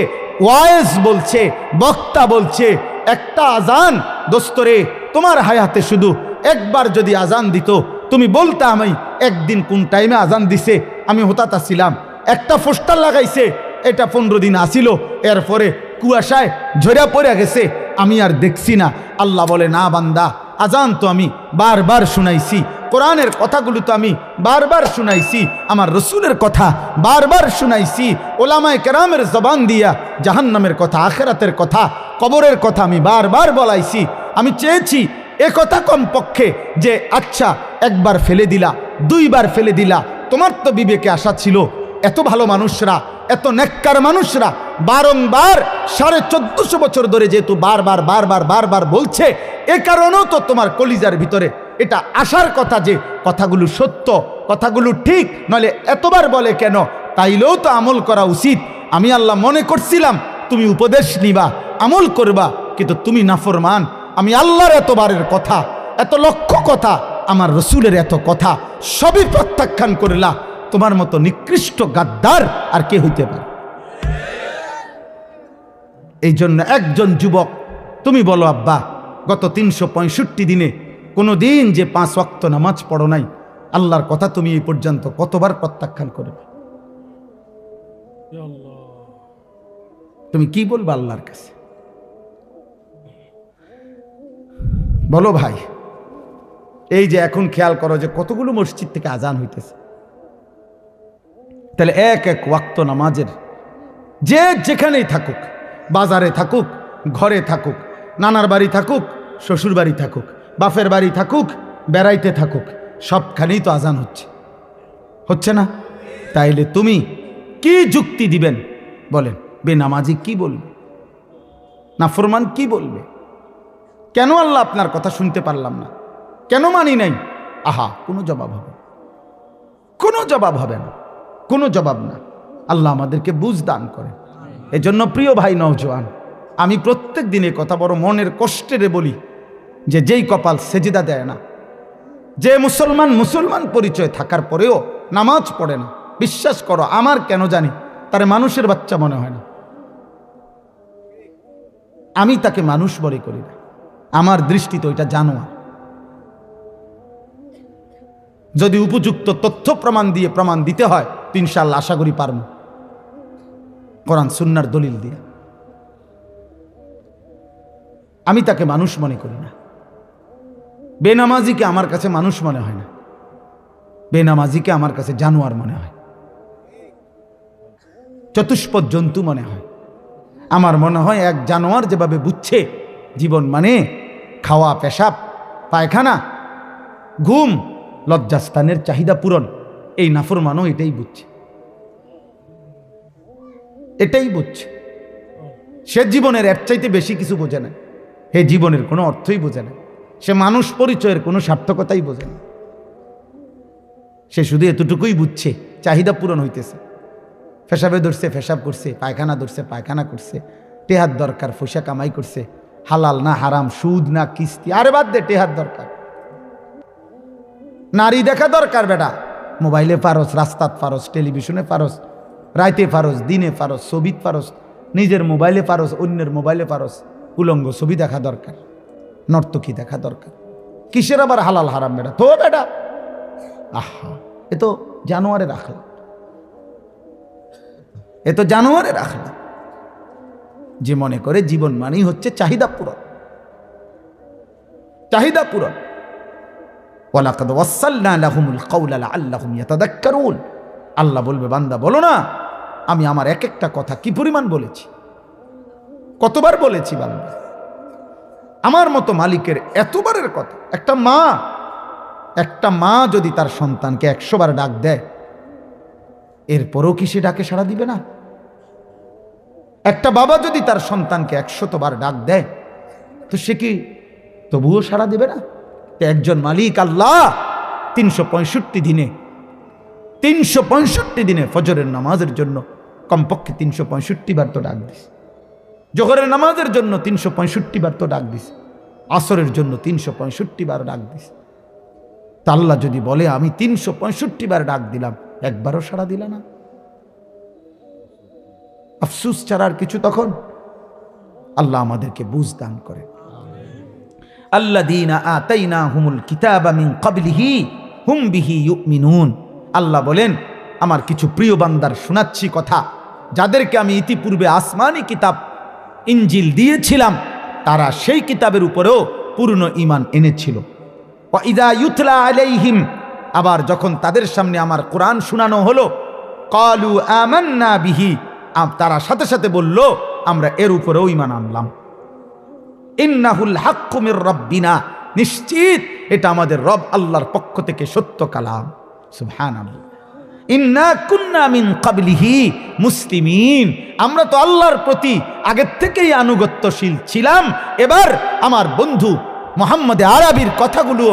ওয়াইজ বলছে, বক্তা বলছে, একটা আজান দোস্তরে তোমার হায়াতে শুধু একবার যদি আজান দিত, তুমি বলতে আমি একদিন কোন টাইমে আজান দিছে আমি হতাতা ছিলাম, একটা পোস্টার লাগাইছে এটা 15 দিন আসিল, এরপরে কুয়াশায় ঝরা পড়ে গেছে, আমি আর দেখছি না। আল্লাহ বলে না বান্দা, আজান তো আমি বারবার শুনাইছি, কোরআনের কথাগুলো তো আমি বারবার শুনাইছি, আমার রসুলের কথা বারবার শুনাইছি, ওলামায়ে কেরামের জবান দিয়া জাহান্নামের কথা, আখিরাতের কথা, কবরের কথা আমি বারবার বলাইছি। আমি চেয়েছি এ কথা কমপক্ষে যে আচ্ছা একবার ফেলে দিলা, 2বার ফেলে দিলা, তোমার তো বিবেকে আসা ছিল, এত ভালো মানুষরা, এত নেককার মানুষরা বারংবার 1450 বছর ধরে যেহেতু বারবার বারবার বারবার বলছে, এ কারণেও তো তোমার কলিজার ভিতরে এটা আসার কথা যে কথাগুলো সত্য, কথাগুলো ঠিক, নইলে এতবার বলে কেন? তাইলেও তো আমল করা উচিত। আমি আল্লাহ মনে করছিলাম তুমি উপদেশ নিবা, আমল করবা, কিন্তু তুমি নাফরমান। আমি আল্লাহর এতবারের কথা, এত লক্ষ কথা, আমার রসুলের এত কথা সবই প্রত্যাখ্যান করলা। তোমার মতো নিকৃষ্ট গাদ্দার আর কে হইতে পারে? এই জন্য একজন যুবক, তুমি বলো আব্বা, গত 365 দিনে কোনো দিন যে 5 ওয়াক্ত নামাজ পড়ো নাই, আল্লাহর কথা তুমি এই পর্যন্ত কতবার প্রত্যাখ্যান করবে? তুমি কি বলবে আল্লাহর কাছে? বলো ভাই। এই যে এখন খেয়াল করো যে কতগুলো মসজিদ থেকে আজান হইতেছে, তাহলে এক এক ওয়াক্ত নামাজের যে যেখানেই থাকুক, বাজারে থাকুক, ঘরে থাকুক, নানার বাড়ি থাকুক, শ্বশুর বাড়ি থাকুক, বাপের বাড়ি থাকুক, বেড়াইতে থাকুক, সবখানেই তো আজান হচ্ছে, হচ্ছে না? তাইলে তুমি কি যুক্তি দিবেন বলেন? বেনামাজি কি বলবে? নাফরমান কি বলবে? কেন আল্লাহ আপনার কথা শুনতে পারলাম না, কেন মানি নাই? আহা, কোনো জবাব হবে, কোনো জবাব হবে না, কোনো জবাব না। আল্লাহ আমাদেরকে বুঝ দান করে। এজন্য প্রিয় ভাই নওজোয়ান, আমি প্রত্যেক দিনে কথা বড় মনের কষ্টেরে বলি যে যেই কপাল সেজদা দেয় না, যে মুসলমান পরিচয় থাকার পরেও নামাজ পড়ে না, বিশ্বাস করো আমার কেন জানি তার মানুষের বাচ্চা মনে হয় না। আমি তাকে মানুষ মনে করি না, আমার দৃষ্টিতে ওইটা জানোয়ার। যদি উপযুক্ত তথ্য প্রমাণ দিয়ে প্রমাণ দিতে হয় তো ইনশাআল্লাহ আশা করি পারব, কোরআন সুন্নাহর দলিল দিয়ে। আমি তাকে মানুষ মনে করি না। বেনামাজিকে আমার কাছে মানুষ মনে হয় না, বেনামাজিকে আমার কাছে জানোয়ার মনে হয়, চতুষ্পদ জন্তু মনে হয়। আমার মনে হয় এক জানোয়ার যেভাবে বুঝছে জীবন মানে খাওয়া, পেশাব, পায়খানা, ঘুম, লজ্জাস্থানের চাহিদা পূরণ, এই নাফরমানও এটাই বুঝছে, এটাই বুঝছে। সে জীবনের এর চাইতে বেশি কিছু বোঝে না, হে জীবনের কোনো অর্থই বোঝে না, সে মানুষ পরিচয়ের কোনো সার্থকতাই বোঝে না। সে শুধু এতটুকুই বুঝছে চাহিদা পূরণ হইতেছে, পেশাবে ধরছে পেশাব করছে, পায়খানা ধরছে পায়খানা করছে, টেহার দরকার পয়সা কামাই করছে, হালাল না হারাম, সুদ না কিস্তি, আরে বাদ দে, টেহার দরকার, নারী দেখা দরকার বেটা, মোবাইলে পারস, রাস্তাত পারস, টেলিভিশনে পারস, রাইতে পারস, দিনে পারস, ছবিত পারস, নিজের মোবাইলে পারস, অন্যের মোবাইলে পারস, উলঙ্গ ছবি দেখা দরকার, নর্তকী দেখা দরকার, কিসের আবার হালাল হারাম বেটা? তো বেটা আহা, এ তো জানোয়ারের আখলা, এ তো জানোয়ারের আখলা, যে মনে করে জীবন মানেই হচ্ছে চাহিদা পূরণ, চাহিদা পূরণ। ওয়ালাকাদ ওয়াসালনা লাহুমুল কাওলা লাআল্লাহুম ইয়াতাযাক্কারুন। আল্লাহ বলবে বান্দা বলো না আমি আমার এক একটা কথা কি পরিমাণ বলেছি, কতবার বলেছি বান্দা, আমার মতো মালিকের এতবারের কথা। একটা মা একটা মা যদি তার সন্তানকে 100 বার ডাক দেয়, এরপরও কি সে ডাকে সাড়া দিবে না? একটা বাবা যদি তার সন্তানকে 100 বার ডাক দেয়, তো সে কি তবুও সাড়া দিবে না? একজন মালিক আল্লাহ 365 দিনে ফজরের নামাজের জন্য কমপক্ষে 365 বার তো ডাক দিস, জোহরের নামাজের জন্য 365 বার তো ডাক দিস, আসরের জন্য 365 বার ডাক দিস। তা আল্লাহ যদি বলে আমি 365 বার ডাক দিলাম, একবারও সাড়া দিলা না? আফসুস ছাড়ার কিছু তখন? আল্লাহ আমাদেরকে বুঝ দান করে। আল্লাযীনা আতাইনাহুমুল কিতাবা মিন ক্বাবলিহি হুম বিহি ইউমিনুন। আল্লাহ বলেন, আমার কিছু প্রিয় বান্দার শোনাচ্ছি কথা, যাদেরকে আমি ইতিপূর্বে আসমানি কিতাব ইনজিল দিয়েছিলাম, তারা সেই কিতাবের উপরেও পূর্ণ ঈমান এনেছিল। ওয়া ইযা ইউতলা আলাইহিম, আবার যখন তাদের সামনে আমার কোরআন শোনানো হলো, ক্বালু আমান্না বিহি, তারা সাথে সাথে বলল আমরা এর উপরেও ঈমান আনলাম। ইন্নাহুল হাক্কু মির রাব্বিনা, নিশ্চিত এটা আমাদের রব আল্লাহর পক্ষ থেকে সত্য কালাম। সুবহানাল্লাহ। ইন্না কুন্না মিন ক্বাবলিহি মুসলিমিন, আমরা তো আল্লাহর প্রতি আগের থেকেই আনুগত্যশীল ছিলাম, এবার আমার বন্ধু মুহাম্মদ আরবির কথাগুলো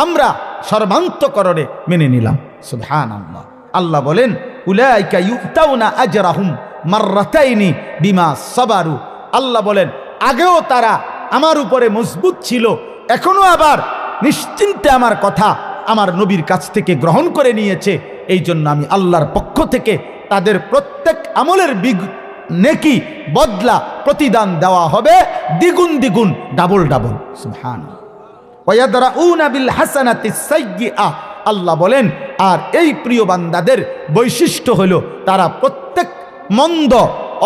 আমরা সর্বান্তকরণে মেনে নিলাম। সুবহানাল্লাহ। আল্লাহ বলেন, উলাইকা ইউতাউনা আজরাহুম মাররাতাইনি বিমা সাবারু। আল্লাহ বলেন, আগেও তারা আমার উপরে মজবুত ছিল, এখনো আবার নিশ্চিন্তে আমার কথা আমার নবীর কাছ থেকে গ্রহণ করে নিয়েছে। এই জন্য আমি আল্লাহর পক্ষ থেকে তাদের প্রত্যেক আমলের নেকি বদলা প্রতিদান দেওয়া হবে দ্বিগুণ দ্বিগুণ, ডাবল ডাবল। সুবহানাল্লাহ। ওয়ায়াদরাউনা বিল হাসানাতিস সাইয়্যিআ, আল্লাহ বলেন, আর এই প্রিয় বান্দাদের বৈশিষ্ট্য হলো তারা প্রত্যেক মন্দ,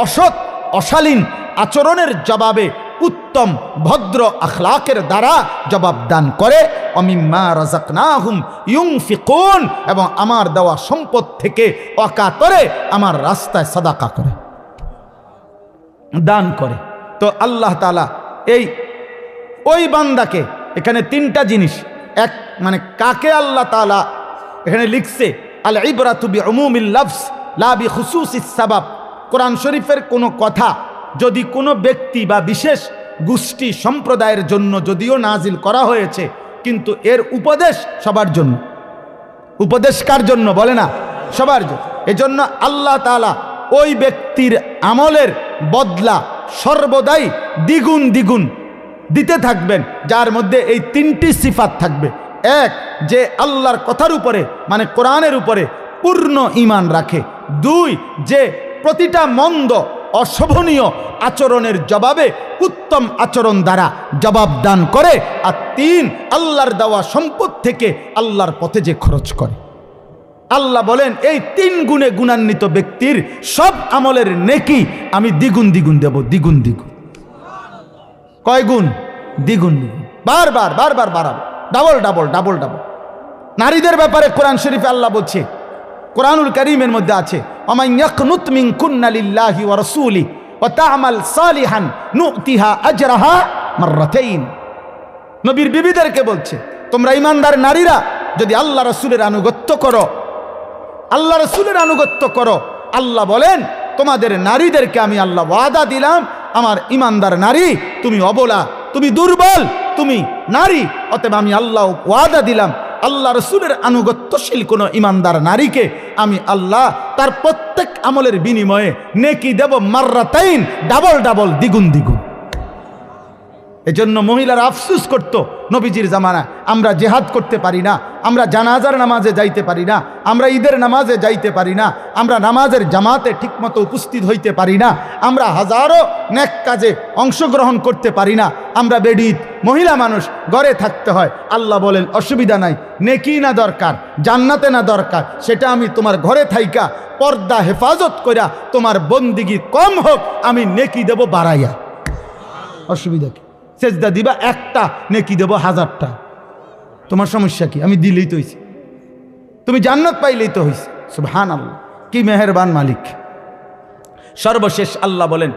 অসৎ, অশালীন আচরণের জবাবে উত্তম ভদ্র আখলাকের দ্বারা জবাব দান করে। অমিম্মা রাযাকনাহুম ইউনফিকুন, এবং আমার দেওয়া সম্পদ থেকে অকাতরে আমার রাস্তায় সাদাকা করে, দান করে। তো আল্লাহ তাআলা ওই বান্দাকে, এখানে 3টা জিনিস, এক মানে কাকে আল্লাহ তাআলা এখানে লিখছে, আল ইবরাতু বিউমুমিল লফজ লা বিখুসুসিস সাবাব। কোরআন শরীফের কোনো কথা যদি কোনো ব্যক্তি বা বিশেষ গোষ্ঠী সম্প্রদায়ের জন্য যদিও নাজিল করা হয়েছে, কিন্তু এর উপদেশ সবার জন্য। উপদেশ কার জন্য বলে না? সবার জন্য। এজন্য আল্লাহ তাআলা ওই ব্যক্তির আমলের বদলা সর্বদাই দ্বিগুণ দ্বিগুণ দিতে থাকবেন, যার মধ্যে এই 3টি সিফাত থাকবে। এক, যে আল্লাহর কথার উপরে মানে কোরআনের উপরে পূর্ণ ঈমান রাখে। 2, যে প্রতিটা মন্দ অশোভনীয় আচরণের জবাবে উত্তম আচরণ দ্বারা জবাব দান করে। আর 3, আল্লাহর দেওয়া সম্পদ থেকে আল্লাহর পথে যে খরচ করে। আল্লাহ বলেন, এই 3 গুণে গুণান্বিত ব্যক্তির সব আমলের নেকি আমি দ্বিগুণ দ্বিগুণ দেব, দ্বিগুণ দ্বিগুণ। কয় গুণ? দ্বিগুণ দ্বিগুণ, বারবার বারবার বাড়াবো, ডাবল ডাবল ডাবল ডাবল। নারীদের ব্যাপারে কোরআন শরীফে আল্লাহ বলছে, কোরআনুল কারীমের মধ্যে আছে, ওমান ইয়াকনুত মিনকুন্না লিল্লাহি ওয়া রাসূলি ওয়া তা'মাল সালিহান নু'তিহা আজরাহা মাররাতাইন। নবীর বিবিদেরকে বলছে, তোমরা ঈমানদার নারীরা যদি আল্লাহ রাসূলের আনুগত্য করো, আল্লাহ রাসূলের আনুগত্য করো, আল্লাহ বলেন তোমাদের নারীদেরকে আমি আল্লাহ ওয়াদা দিলাম, আমার ঈমানদার নারী, তুমি অবলা, তুমি দুর্বল, তুমি নারী, অতএব আমি আল্লাহ ওয়াদা দিলাম আল্লাহ রসুলের আনুগত্যশীল কোনো ঈমানদার নারীকে আমি আল্লাহ তার প্রত্যেক আমলের বিনিময়ে নেকি দেব মাররাতাইন, ডাবল ডাবল, দ্বিগুণ দ্বিগুণ। এজন্য মহিলারা আফসোস করত নবীজির জামানায়, আমরা জিহাদ করতে পারি না, আমরা জানাজার নামাজে যাইতে পারি না, আমরা ঈদের নামাজে যাইতে পারি না, আমরা নামাজের জামাতে ঠিকমতো উপস্থিত হইতে পারি না, আমরা হাজারো নেক কাজে অংশগ্রহণ করতে পারি না, আমরা বেডিত মহিলা মানুষ, ঘরে থাকতে হয়। আল্লাহ বলেন, অসুবিধা নাই, নেকি না দরকার, জান্নাতে না দরকার, সেটা আমি তোমার ঘরে থাইকা পর্দা হেফাজত কইরা তোমার বন্দিগি কম হোক, আমি নেকি দেব বাড়াইয়া। অসুবিধা কি? সেজদা দিবা একটা, নেকি দেব 1000টা। তোমার সমস্যা কি? আমি দিলেই তো হইছে, তুমি জান্নাত পাইলেই তো হইছে। সুবহানাল্লাহ, কি মেহেরবান মালিক। সর্বশেষ আল্লাহ বলেন,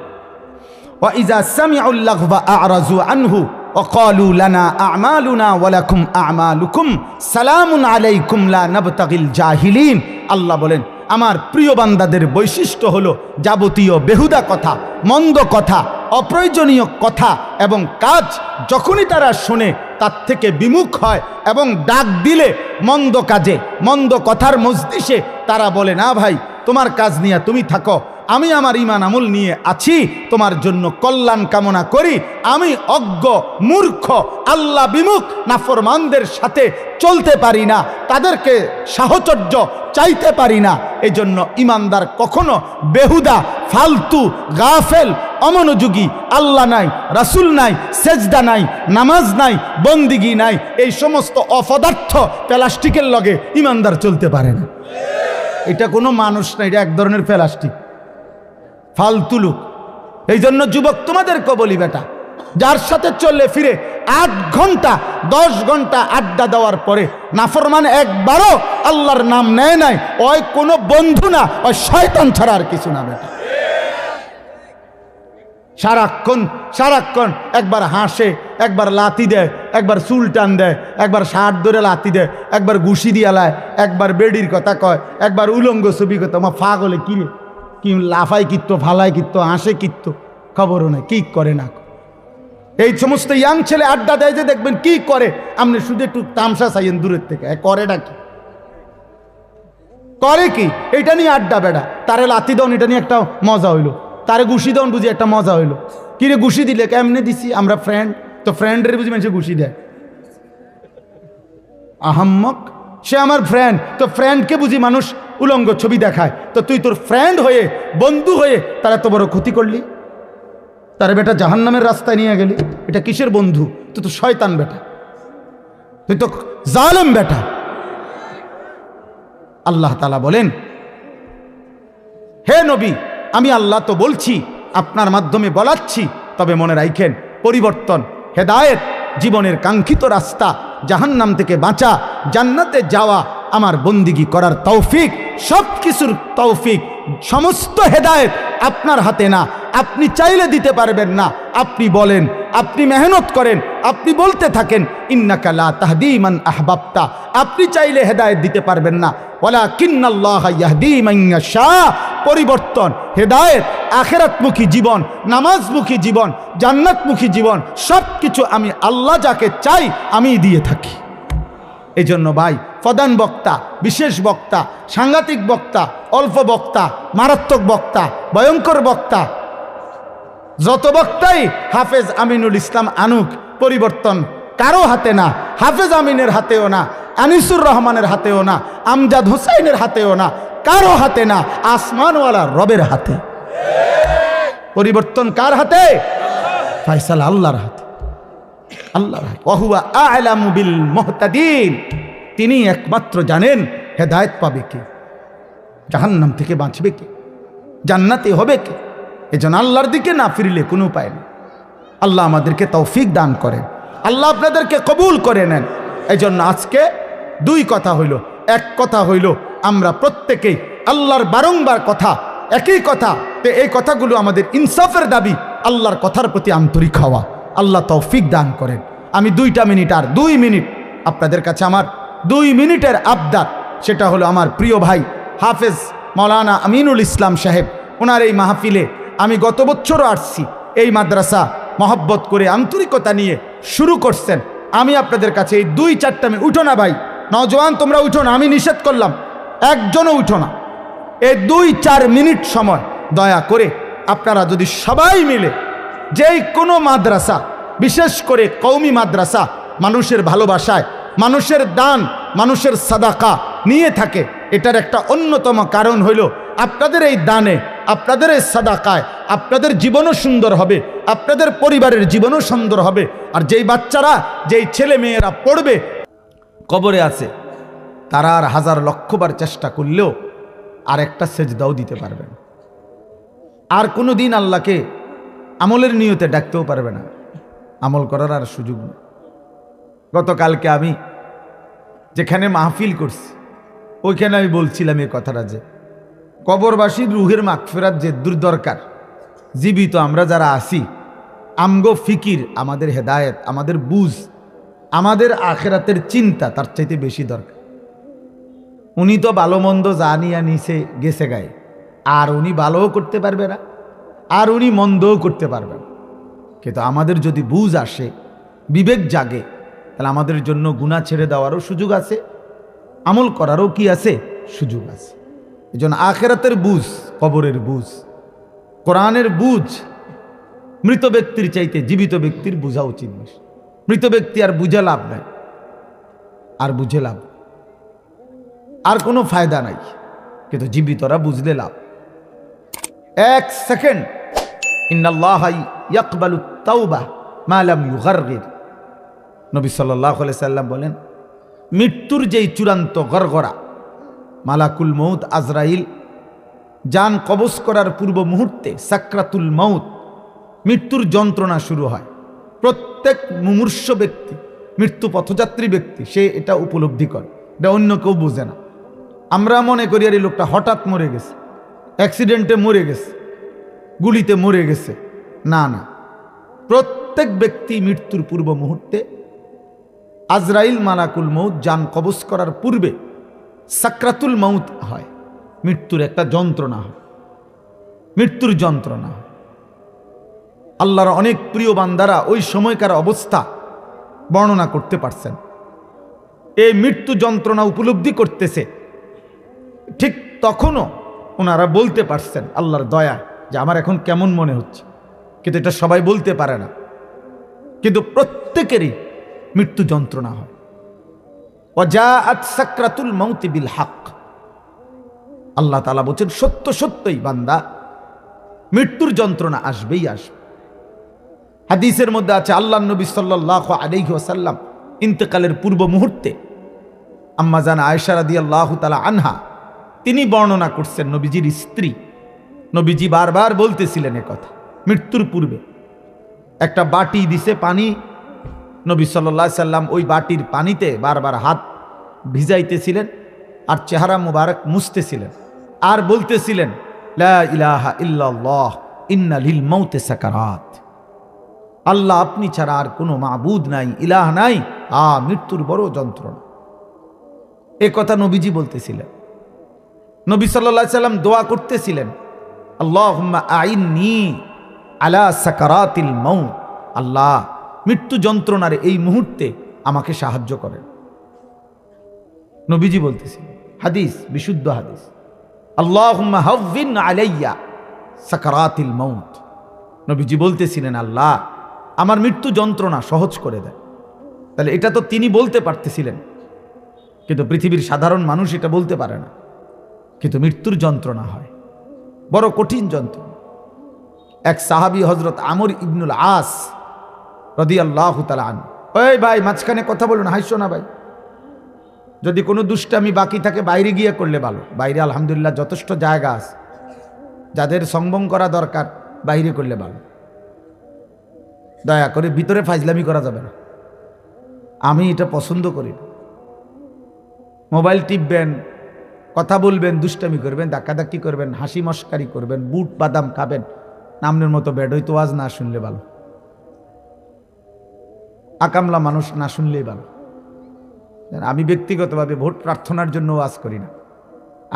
ওয়া ইযা সামিউল লাগওয়া আ'রাযু আনহু ওয়াকালু লানা আমালুনা ওয়া লাকুম আমালুকুম সালামুন আলাইকুম লা নাবতাগিল জাহিলিন। আল্লাহ বলেন আমার প্রিয় বান্দাদের বৈশিষ্ট্য হলো যাবতীয় বেহুদা কথা, মন্দ কথা, অপ্রয়োজনীয় কথা এবং কাজ যখনই তারা শোনে তার থেকে বিমুখ হয় এবং ডাক দিলে মন্দ কাজে, মন্দ কথার মজলিসে তারা বলে না ভাই তোমার কাজ নিয়ে তুমি থাকো, আমি আমার ঈমান আমল নিয়ে আছি, তোমার জন্য কল্যাণ কামনা করি। আমি অজ্ঞ মূর্খ আল্লাহ বিমুখ নাফরমানদের সাথে চলতে পারি না, তাদেরকে সাহচর্য চাইতে পারি না। এই জন্য ঈমানদার কখনো বেহুদা, ফালতু, গাফেল, অমনোযোগী, আল্লাহ নাই, রাসূল নাই, সেজদা নাই, নামাজ নাই, বন্দিগি নাই, এই সমস্ত অপদার্থ প্লাস্টিকের লগে ঈমানদার চলতে পারে না। এটা কোনো মানুষ না, এটা এক ধরনের প্লাস্টিক, ফালতু লোক। এই জন্য যুবক তোমাদেরকে বলি বেটা, যার সাথে চললে ফিরে 8 ঘন্টা 10 ঘন্টা আড্ডা দেওয়ার পরে নাফরমান একবারও আল্লাহর নাম নেয় নাই, ওই কোনো বন্ধু না, ওই শয়তান ছাড়া আর কিছু না বেটা। সারাক্ষণ একবার হাসে, একবার লাথি দেয়, একবার চুল টান দেয়, একবার শার্ট ধরে লাথি দেয়, একবার ঘুষি দিয়া লায়, একবার বেডির কথা কয়, একবার উলঙ্গ ছবি কথা। আমার ফাগলে কিরে কি লাফাই কিত্ত, ফালাই কিত্ত, হাসে কিত্ত, খবরও নাই কি করে না। এই সমস্ত ইয়াং ছেলে আড্ডা দেয় যে দেখবেন কি করে, আপনি শুধু একটু তামসা চাইয়েন দূরের থেকে, করেটা কি করে কি, এটা নিয়ে আড্ডা বেড়া। তারে লাথি দেন এটা নিয়ে একটা মজা হইলো, তারে ঘুষি দেন বুঝি একটা মজা হইলো। কিরে ঘুষি দিলে কেমনে দিছি, আমরা ফ্রেন্ড তো, ফ্রেন্ডের বুঝি মানুষে ঘুষি দেয়, আহাম্মক সে আমার ফ্রেন্ড তো, ফ্রেন্ডকে বুঝি মানুষ উলঙ্গ ছবি দেখায়। তো তুই তোর ফ্রেন্ড হয়ে, বন্ধু হয়ে তারা এত বড় ক্ষতি করলি, তারে বেটা জাহান্নামের রাস্তায় নিয়ে গেলি। এটা কিসের বন্ধু? তুই তো শয়তান বেটা, তুই তো জালেম বেটা। আল্লাহ তাআলা বলেন, হে নবী আমি আল্লাহ তো বলছি, আপনার মাধ্যমে বলাচ্ছি, তবে মনে রাখেন পরিবর্তন, হেদায়েত, জীবনের কাঙ্ক্ষিত রাস্তা, জাহান্নাম থেকে বাঁচা, জান্নাতে যাওয়া, আমার বন্দিগি করার তৌফিক, সব কিছুর তৌফিক, সমস্ত হেদায়েত আপনার হাতে না। আপনি চাইলে দিতে পারবেন না, আপনি বলেন, আপনি মেহনত করেন, আপনি বলতে থাকেন ইন্নাকা লা তাহদি মান আহবাবতা, আপনি চাইলে হেদায়েত দিতে পারবেন না, ওয়ালাকিন্নাল্লাহা ইয়াহদি মান ইয়াশা। পরিবর্তন, হেদায়েত, আখিরাতমুখী জীবন, নামাজমুখী জীবন, জান্নাতমুখী জীবন, সব কিছু আমি আল্লাহ যাকে চাই আমি দিয়ে থাকি। এই জন্য ভাই প্রধান বক্তা, বিশেষ বক্তা, সাংঘাতিক বক্তা, অল্প বক্তা, মারাত্মক বক্তা, ভয়ঙ্কর বক্তা, যত বক্তাই হাফেজ আমিনুল ইসলাম আনুক, পরিবর্তন কারো হাতে না, হাফেজ আমিনের হাতেও না, আনিসুর রহমানের হাতেও না, আমজাদ হুসাইনের হাতেও না, কারো হাতে না, আসমানওয়ালা রবের হাতে। পরিবর্তন কার হাতে? ফায়সালা আল্লাহর হাতে, আল্লাহর হাতে। ওয়াহুয়া আ'লামু বিল মুহতাদিন, তিনি একমাত্র জানেন হেদায়েত পাবে কে, জাহান্নাম থেকে বাঁচবে কে, জান্নাতে হবে কে। এজন্য আল্লাহর দিকে না ফিরলে কোনো উপায় নেই। আল্লাহ আমাদেরকে তৌফিক দান করেন, আল্লাহ আপনাদেরকে কবুল করে নেন। এই জন্য আজকে 2 কথা হইল। এক কথা হইল আমরা প্রত্যেকেই আল্লাহর বারংবার কথা, একই কথা, তো এই কথাগুলো আমাদের ইনসাফের দাবি, আল্লাহর কথার প্রতি আন্তরিক হওয়া। আল্লাহ তৌফিক দান করেন। আমি 2 মিনিট আর 2 মিনিট আপনাদের কাছে আমার 2 মিনিটের আবদার, সেটা হলো আমার প্রিয় ভাই হাফেজ মাওলানা আমিনুল ইসলাম সাহেব, ওনার এই মাহফিলে আমি গত বছরও আসছি। এই মাদ্রাসা মহব্বত করে আন্তরিকতা নিয়ে শুরু করছেন। আমি আপনাদের কাছে এই 2-4 মিনিট, উঠো না ভাই, নওজওয়ান তোমরা উঠো না, আমি নিষেধ করলাম, একজনও উঠো না। এই 2-4 মিনিট সময় দয়া করে আপনারা যদি সবাই মিলে যেই কোনো মাদ্রাসা, বিশেষ করে কওমি মাদ্রাসা, মানুষের ভালোবাসায়, মানুষের দান, মানুষের সাদাকা নিয়ে থাকে, এটার একটা অন্যতম কারণ হইল আপনাদের এই দানে, আপনাদের এই সাদাকায় আপনাদের জীবনও সুন্দর হবে, আপনাদের পরিবারের জীবনও সুন্দর হবে। আর যেই বাচ্চারা, যেই ছেলে মেয়েরা পড়বে কবরে আছে, তারা আর 1000 লক্ষবার চেষ্টা করলেও আর একটা সেজদাও দিতে পারবে না, আর কোনো দিন আল্লাহকে আমলের নিয়তে ডাকতেও পারবে না, আমল করার আর সুযোগ নেই। গতকালকে আমি যেখানে মাহফিল করছি ওইখানে আমি বলছিলাম এই কথাটা, যে কবরবাসীর রুহের মাগফিরাত যে দূর দরকার, জীবিত আমরা যারা আছি আমগো ফিকির, আমাদের হেদায়েত, আমাদের বুঝ, আমাদের আখেরাতের চিন্তা তার চাইতে বেশি দরকার। উনি তো ভালো মন্দ জানিয়া নিছে গেছে গায়ে, আর উনি ভালোও করতে পারবে না, আর উনি মন্দও করতে পারবে না। কিন্তু আমাদের যদি বুঝ আসে, বিবেক জাগে, তাহলে আমাদের জন্য গুনাহ ছেড়ে দেওয়ারও সুযোগ আছে, আমল করারও কি আছে, সুযোগ আছে। এই জন্য আখেরাতের বুঝ, কবরের বুঝ, কোরআনের বুঝ মৃত ব্যক্তির চাইতে জীবিত ব্যক্তির বুঝা উচিত বেশি। মৃত ব্যক্তি আর বুঝে লাভ নাই, আর বুঝে লাভ, আর কোনো ফায়দা নাই, কিন্তু জীবিতরা বুঝলে লাভ। এক সেকেন্ড, ইন্নাল্লাহা ইয়াকবালু তাওবা মা লাম ইউগারগির। নবী সাল্লাল্লাহু আলাইহি সাল্লাম বলেন, মৃত্যুর যেই চূড়ান্ত গড়গড়া, মালাকুল মউত আজরাইল জান কবজ করার পূর্ব মুহূর্তে সাকরাতুল মউত, মৃত্যুর যন্ত্রণা শুরু হয়। প্রত্যেক মুমূর্ষ ব্যক্তি, মৃত্যু পথযাত্রী ব্যক্তি, সে এটা উপলব্ধি করে, এটা অন্য কেউ বোঝে না। আমরা মনে করি আর এই লোকটা হঠাৎ মরে গেছে, অ্যাক্সিডেন্টে মরে গেছে, গুলিতে মরে গেছে। না না, প্রত্যেক ব্যক্তি মৃত্যুর পূর্ব মুহূর্তে আজরাইল মালাকুল মউত জান কবজ করার পূর্বে সাকরাতুল মউত হয়, মৃত্যুর একটা যন্ত্রণা হয়, মৃত্যুর যন্ত্রণা হয়। আল্লাহর অনেক প্রিয় বান্দারা ওই সময়কার অবস্থা বর্ণনা করতে পারছেন। এই মৃত্যু যন্ত্রণা উপলব্ধি করতেছে, ঠিক তখনও ওনারা বলতে পারছেন আল্লাহর দয়া যে আমার এখন কেমন মনে হচ্ছে, কিন্তু এটা সবাই বলতে পারে না। কিন্তু প্রত্যেকেরই মৃত্যু যন্ত্রণা হয়। ওয়াজাআত সাকরাতুল মাউতি বিল হক, আল্লাহ তাআলা বলেন সত্য সত্যই বান্দা মৃত্যুর যন্ত্রণা আসবেই আসবে। হাদিসের মধ্যে আছে, আল্লাহর নবী সাল্লাল্লাহু আলাইহি ওয়াসাল্লাম ইন্তেকালের পূর্ব মুহূর্তে আম্মা জান আয়েশা রাদিয়াল্লাহু তাআলা আনহা, তিনি বর্ণনা করছেন, নবীজির স্ত্রী, নবীজি বারবার বলতেছিলেন এ কথা। মৃত্যুর পূর্বে একটা বাটি দিছে পানি, নবী সাল্লাল্লাহু আলাইহি সাল্লাম ওই বাটির পানিতে বারবার হাত ভিজাইতেছিলেন আর চেহারা মুবারক মুছতেছিলেন, আর বলতেছিলেন লা ইলাহা ইল্লাল্লাহ ইন্না লিল মাউতি সাকারাত, আল্লাহ আপনি ছাড়া আর কোনো মাবুদ নাই, ইলাহ নাই, মৃত্যুর বড় যন্ত্রণা। এ কথা নবীজি বলতেছিলেন। নবী সাল্লাল্লাহু আলাইহি সাল্লাম দোয়া করতেছিলেন, আল্লাহুম্মা আইন্নি আলা সাকারাতিল মাউত, আল্লাহ মৃত্যু যন্ত্রণার এই মুহূর্তে আমাকে সাহায্য করেন। নবীজি বলতেছিলেন, হাদিস, বিশুদ্ধ হাদিস, আল্লাহুম্মা হাওভিন আলাইয়া সাকারাতিল মাউত। নবীজি বলতেছিলেন, আল্লাহ আমার মৃত্যু যন্ত্রণা সহজ করে দেয়। তাহলে এটা তো তিনি বলতে পারতেছিলেন, কিন্তু পৃথিবীর সাধারণ মানুষ এটা বলতে পারে না। কিন্তু মৃত্যুর যন্ত্রণা হয়, বড় কঠিন যন্ত্রণা। এক সাহাবী হযরত আমর ইবনুল আস রাদিয়াল্লাহু তাআলা আনহু, ওই ভাই মাঝখানে কথা বলুন, হাসছো না ভাই, যদি কোনো দুষ্টামি বাকি থাকে বাইরে গিয়ে করলে ভালো। বাইরে আলহামদুলিল্লাহ যথেষ্ট জায়গা আছে, যাদের সংবম করা দরকার বাইরে করলে ভালো। দয়া করে ভিতরে ফাজলামি করা যাবে না, আমি এটা পছন্দ করি না। মোবাইল টিপবেন, কথা বলবেন, দুষ্টামি করবেন, ধাক্কাধাক্কি করবেন, হাসি মস্কারি করবেন, বুট বাদাম খাবেন, নামনের মতো বেড হইতো আজ না শুনলে ভালো, আকামলা মানুষ না শুনলেই ভালো। আমি ব্যক্তিগতভাবে ভোট প্রার্থনার জন্য ওয়াজ করি না,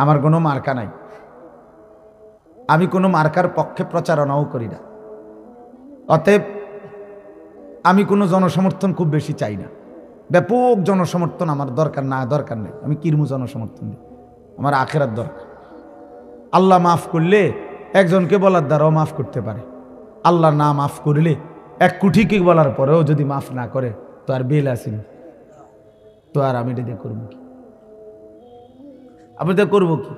আমার কোনো মার্কা নাই, আমি কোনো মার্কার পক্ষে প্রচারণাও করি না। অতএব আমি কোনো জনসমর্থন খুব বেশি চাই না, ব্যাপক জনসমর্থন আমার দরকার নেই। আমি কিরমু জনসমর্থন দিই, আমার আখেরাত দরকার। আল্লাহ মাফ করলে একজনকে বলার দ্বারাও মাফ করতে পারে, আল্লাহ না মাফ করলে 1 কোটিকে বলার পরেও যদি মাফ না করে তো আর বেল আসেন, তো আর আমি এটা করবো কি, আমি এটা করবো কি?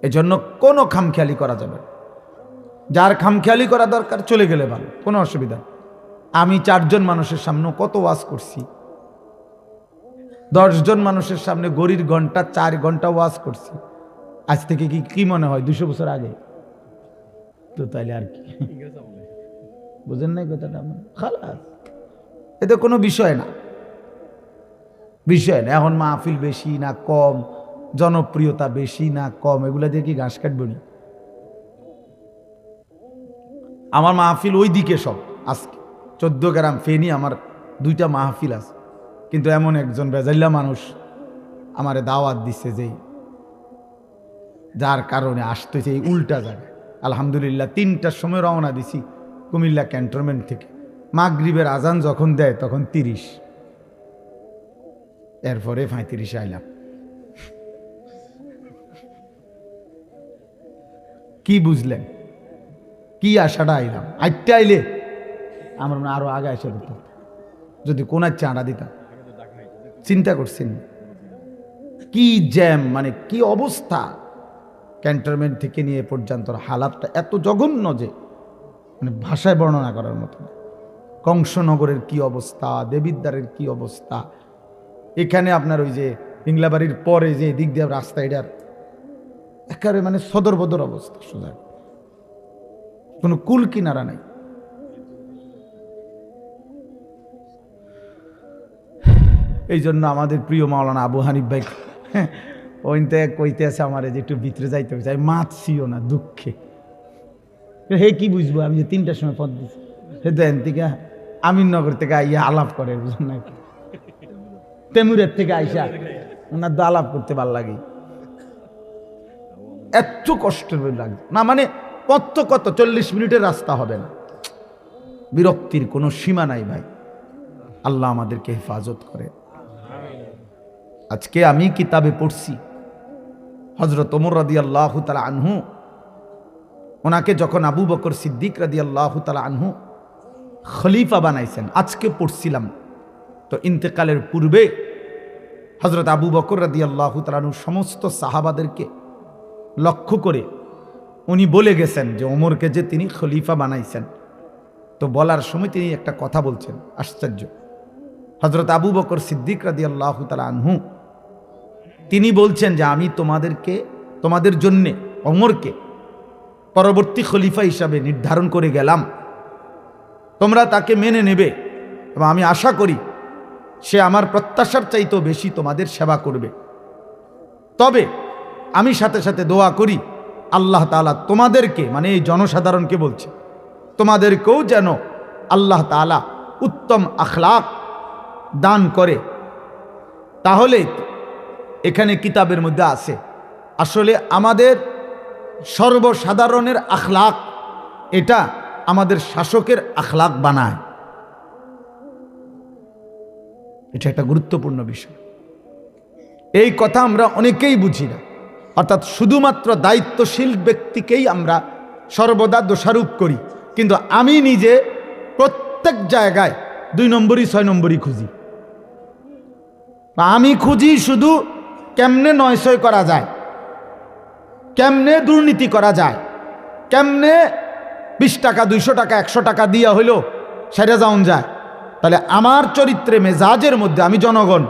এজন্য কোনো খামখেয়ালি করা যাবে না। যার খামখেয়ালি করা দরকার চলে গেলে ভালো, কোনো অসুবিধা। আমি 4 জন মানুষের সামনে কত ওয়াজ করছি, 10 জন মানুষের সামনে গড়ির ঘন্টা 4 ঘন্টা ওয়াজ করছি। আজ থেকে কি মনে হয় 200 বছর আগে? তো তাইলে আর কি, বুঝেন নাই কথাটা? খালাস, এটা কোনো বিষয় না। এখন মাহফিল বেশি না কম, জনপ্রিয়তা বেশি না কম, এগুলা দিয়ে কি ঘাস কাটবো না? আমার মাহফিল ওই দিকে সব। আজকে 14 গ্রাম ফেনি আমার 2টা মাহফিল আছে, কিন্তু এমন একজন বেজাল্লা মানুষ আমারে দাওয়াত দিচ্ছে যে যার কারণে আসতেছে এই উল্টা জায়গায়। আলহামদুলিল্লাহ 3টার সময় রওনা দিছি কুমিল্লা ক্যান্টনমেন্ট থেকে। মাগরিবের আজান যখন দেয় তখন 30, এরপরে 35 আইলাম। কি বুঝলেন? কি আশাটা আইলাম? আইটা আইলে আমার আরো আগে আসে দিতাম, যদি কোন চাঁড়া দিতাম। চিন্তা করছেন কি জ্যাম, মানে কি অবস্থা ক্যান্টনমেন্ট থেকে নিয়ে পর্যন্ত হালাতটা এত জঘন্য যে মানে ভাষায় বর্ণনা করার মতো না। কংসনগরের কি অবস্থা, দেবিদ্বারের কি অবস্থা, এখানে আপনার ওই যে পিংলাবাড়ির পরে যে দিক দিয়ে রাস্তা, এটার একেবারে মানে সদর বদর অবস্থা, সোজা কোনো কুল কিনারা নাই। এই জন্য আমাদের প্রিয় মাওলানা আবু হানিফ ভাই ওইতে কইতে আছে আমার যে একটু ভিতরে যাইতে হবে, মাতছিও না দুঃখে। হে কি বুঝবো আমি যে 3টার সময় পথ দিচ্ছি, হে দেন থেকে আমিননগর থেকে আইয়া আলাপ করে, বুঝলেন নাকি, তেমুরের থেকে আইসা ওনার তো আলাপ করতে ভাল লাগে। এত কষ্টের লাগে না, মানে কত 40 মিনিটের রাস্তা হবে না। বিরক্তির কোনো সীমা নাই ভাই। আল্লাহ আমাদেরকে হেফাজত করে। আজকে আমি কিতাবে পড়ছি হযরত ওমর রাদিয়াল্লাহু তাআলা আনহু, ওনাকে যখন আবু বকর সিদ্দিক রাদিয়াল্লাহু তাআলা আনহু খলিফা বানাইছেন, আজকে পড়ছিলাম তো ইন্তেকালের পূর্বে হযরত আবু বকর রাদিয়াল্লাহু তাআলা আনহু সমস্ত সাহাবাদেরকে লক্ষ্য করে উনি বলে গেছেন যে ওমরকে যে তিনি খলিফা বানাইছেন। তো বলার সময় তিনি একটা কথা বলছেন, আশ্চর্য। হযরত আবু বকর সিদ্দিক রাদিয়াল্লাহু তাআলা আনহু তিনি বলছেন যে আমি তোমাদের জন্যে ওমরকে পরবর্তী খলিফা হিসাবে নির্ধারণ করে গেলাম, তোমরা তাকে মেনে নেবে এবং আমি আশা করি সে আমার প্রত্যাশার চাইতেও বেশি তোমাদের সেবা করবে। তবে আমি সাথে সাথে দোয়া করি আল্লাহ তাআলা তোমাদেরকে, মানে এই জনসাধারণকে বলছে, তোমাদেরকেও যেন আল্লাহ তাআলা উত্তম আখলাক দান করে। তাহলে এখানে কিতাবের মধ্যে আছে আসলে আমাদের সর্বসাধারণের আখলাক, এটা আমাদের শাসকের আখলাক বানায়। এটা একটা গুরুত্বপূর্ণ বিষয়। এই কথা আমরা অনেকেই বুঝি না, অর্থাৎ শুধুমাত্র দায়িত্বশীল ব্যক্তিকেই আমরা সর্বদা দোষারোপ করি। কিন্তু আমি নিজে প্রত্যেক জায়গায় 2 নম্বরই 6 নম্বরই খুঁজি। আমি খুঁজি শুধু কেমনে 9-6 করা যায়, কেমনে দুর্নীতি করা যায়, কেমনে 20 টাকা 200 টাকা 100 টাকা দিয়া হইল সেরে যাওন যায়। তাহলে আমার চরিত্রে মেজাজের মধ্যে, আমি জনগণ,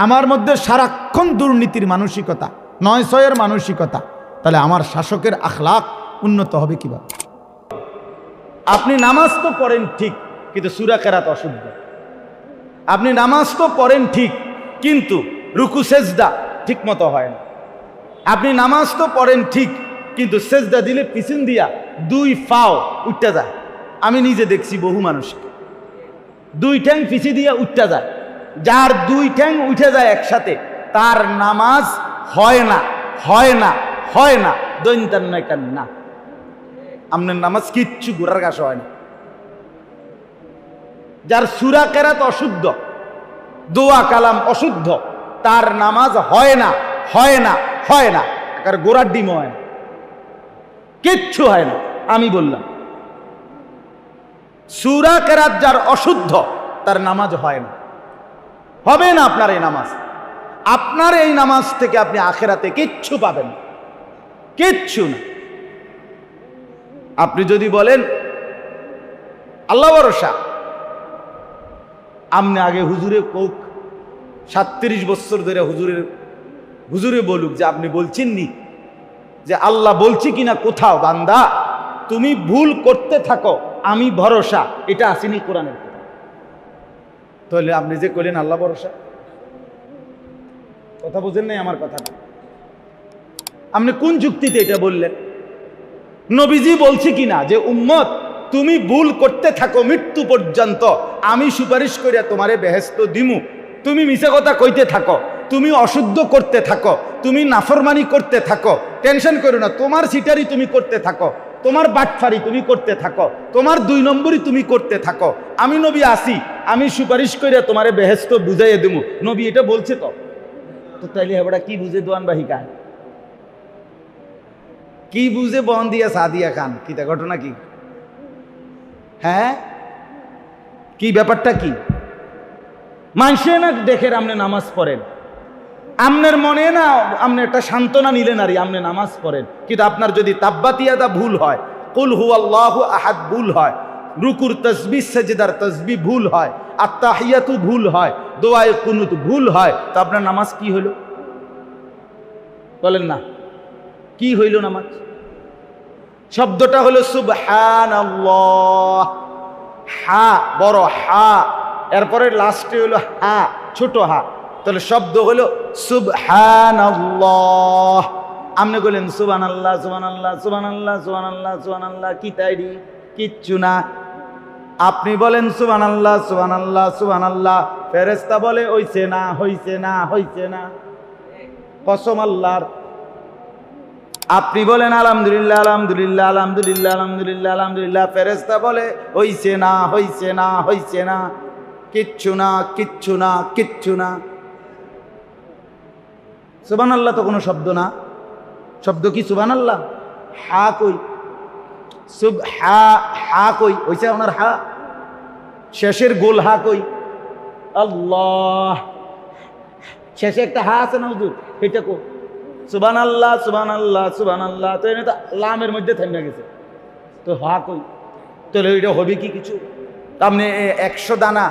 আমার মধ্যে সারাক্ষণ দুর্নীতির মানসিকতা, 9-6-এর মানসিকতা, তাহলে আমার শাসকের আখলাক উন্নত হবে কিভাবে? আপনি নামাজ তো পড়েন ঠিক, কিন্তু সূরা কেরাত অশুদ্ধ। আপনি নামাজ তো পড়েন ঠিক, কিন্তু রুকু সেজদা ঠিক মতো হয় না। আপনি নামাজ তো পড়েন ঠিক, কিন্তু সেজদা দিলে পিছন দিয়া 2 পাও উঠতে যায়। আমি নিজে দেখছি বহু মানুষকে 2 ঠ্যাং পিছিয়ে দিয়া উঠতে যায়। যার 2 ঠ্যাং উঠে যায় একসাথে, তার নামাজ হয় না, হয় না, হয় না। দৈন্তান নয় কেন না, আপনার নামাজ কিচ্ছু গোড়ার ঘাস হয় না। যার সূরা কেরাত অশুদ্ধ, দোয়া কালাম অশুদ্ধ, তার নামাজ হয় না, হয় না, হয় না। একার গোড়ার ডিম হয় না, কিচ্ছু হয় না। আমি বললাম সূরা কেরাত যার অশুদ্ধ, তার নামাজ হয় না, হবে না। আপনার এই নামাজ, আপনার এই নামাজ থেকে আপনি আখেরাতে কিচ্ছু পাবেন না, কিচ্ছু না। আপনি যদি বলেন আল্লাহ ভরসা, আপনি আগে হুজুরে কোক 37 বছর ধরে হুজুরে বলুক যে আপনি বলছেন নি যে আল্লাহ বলছি কিনা কোথাও, বান্দা তুমি ভুল করতে থাকো, আমি ভরসা, এটা আসেনি কোরআনের কথা। তাহলে আপনি যে কইলেন আল্লাহ ভরসা, কথা বুঝেন নাই আমার কথাটা? আপনি কোন যুক্তিতে এটা বললেন? নবীজি বলছি কিনা যে উম্মত তুমি ভুল করতে থাকো মৃত্যু পর্যন্ত, আমি সুপারিশ করিয়া তোমারে বেহেশত দিমু। তুমি মিছা কথা কইতে থাকো, তুমি অশুদ্ধ করতে থাকো, তুমি নাফরমানি করতে থাকো, টেনশন করো না, তোমার সিটারি তুমি করতে থাকো, তোমার বাটফারি তুমি করতে থাকো, তোমার 2 নম্বরই তুমি করতে থাকো, আমি নবী আসি, আমি সুপারিশ করিয়া তোমারে বেহেশত বুঝাইয়া দিমু। নবী এটা বলছে তো তাইলে হেবড়া কি বুঝে দোয়ান বাহিকা, কি বুঝে বন দিয়া সাদিয়া খান? কিতা ঘটনা কি? হ্যাঁ, কি ব্যাপারটা কি? মানুষে না দেখের আপনি নামাজ পড়েন, আপনার মনে না আপনি একটা সান্ত্বনা নিলেন আর আপনি নামাজ পড়েন, কিন্তু আপনার যদি তাব্বাতিয়াদা ভুল হয়, কুল হুয়াল্লাহু আহাদ ভুল হয়, রুকুর তাসবিহ সাজদার তাসবিহ ভুল হয়, আত্তাহিয়াতু ভুল হয়, দোয়ায়ে কুনুত ভুল হয়, তো আপনার নামাজ কি হইল? বলেন না, কি হইল নামাজ? শব্দটা হলো সুবহানাল্লাহ, হা বড় হা, এরপরে লাস্টে হলো হা ছোট হা, তাহলে শব্দ হলো সুবহানাল্লাহ। আপনি বলেন সুবহানাল্লাহ সুবহানাল্লাহ সুবহানাল্লাহ সুবহানাল্লাহ সুবহানাল্লাহ, কি তাইরি? কিচ্ছু না। আপনি বলেন সুবহানাল্লাহ সুবহানাল্লাহ সুবহানাল্লাহ, ফেরেশতা বলে হইছে না হইছে না হইছে না, কসম আল্লাহর। আপনি বলেন আলহামদুলিল্লাহ আলহামদুলিল্লাহ আলহামদুলিল্লাহ আলহামদুলিল্লাহ আলহামদুলিল্লাহ, ফেরেশতা বলে হইছে না হইছে না হইছে না, কিচ্ছু না কিচ্ছু না কিচ্ছু না। সুবহানাল্লাহ তো কোনো শব্দ না, শব্দ কি সুবহানাল্লাহ? হা কই? হা কই? হইছে ওনার হা, শেষের গোল হা কই? আল্লাহ, শেষে একটা হা আছে না হুজুর, এটা কো সুবহানাল্লাহ সুবহানাল্লাহ সুবহানাল্লাহ, তো এটা লামের মধ্যে থেমে গেছে, তো হা কই? তাহলে এটা হবে কি কিছু? আপনি 100 দানা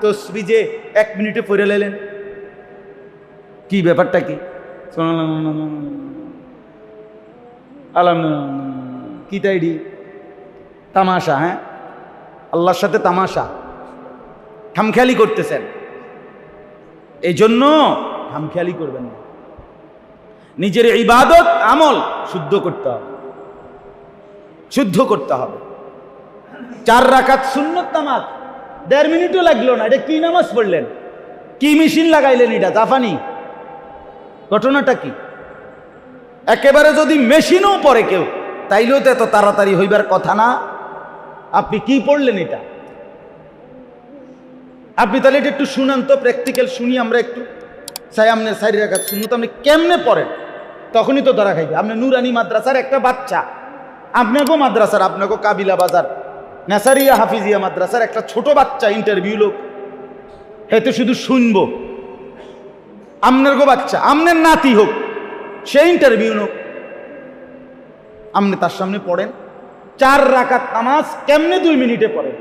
তসবিহ যে 1 মিনিটে পড়ে লাইলেন, কি ব্যাপারটা কি? আলহামদুলিল্লাহ, কি তাইডি? তামাশা। হ্যাঁ, আল্লাহর সাথে তামাশা, খামখেয়ালি করতেছেন। এই জন্য খামখেয়ালি করবেন না, নিজের ইবাদত আমল শুদ্ধ করতে হবে, শুদ্ধ করতে হবে। 4 রাকাত সুন্নত নামাজ 1.5 মিনিটও লাগলো না, এটা কি নামাজ পড়লেন? কি মেশিন লাগাইলেন? এটা জাপানি? ঘটনাটা কি? একেবারে যদি মেশিনও পড়ে কেউ, তাইলেও তো এত তাড়াতাড়ি হইবার কথা না। আপনি কি পড়লেন এটা? আপনি তাহলে এটা একটু শুনান তো, প্র্যাকটিক্যাল শুনি আমরা একটু। চাই আপনার 4 রাকাত সুন্নত আপনি কেমনে পড়েন, তখনই তো ধরা খাইবে। আপনি নুরানি মাদ্রাসার একটা বাচ্চা, আপনাকেও মাদ্রাসার, আপনাকেও কাবিলা বাজার নেসারিয়া হাফিজিয়া মাদ্রাসার একটা ছোট বাচ্চা ইন্টারভিউ লোক, এতে শুধু শুনবো। আপনার গো বাচ্চা, আপনার নাতি হোক, সে ইন্টারভিউ নোক, আপনি তার সামনে পড়েন 4 রাকাত নামাজ কেমনে 2 মিনিটে পড়েন,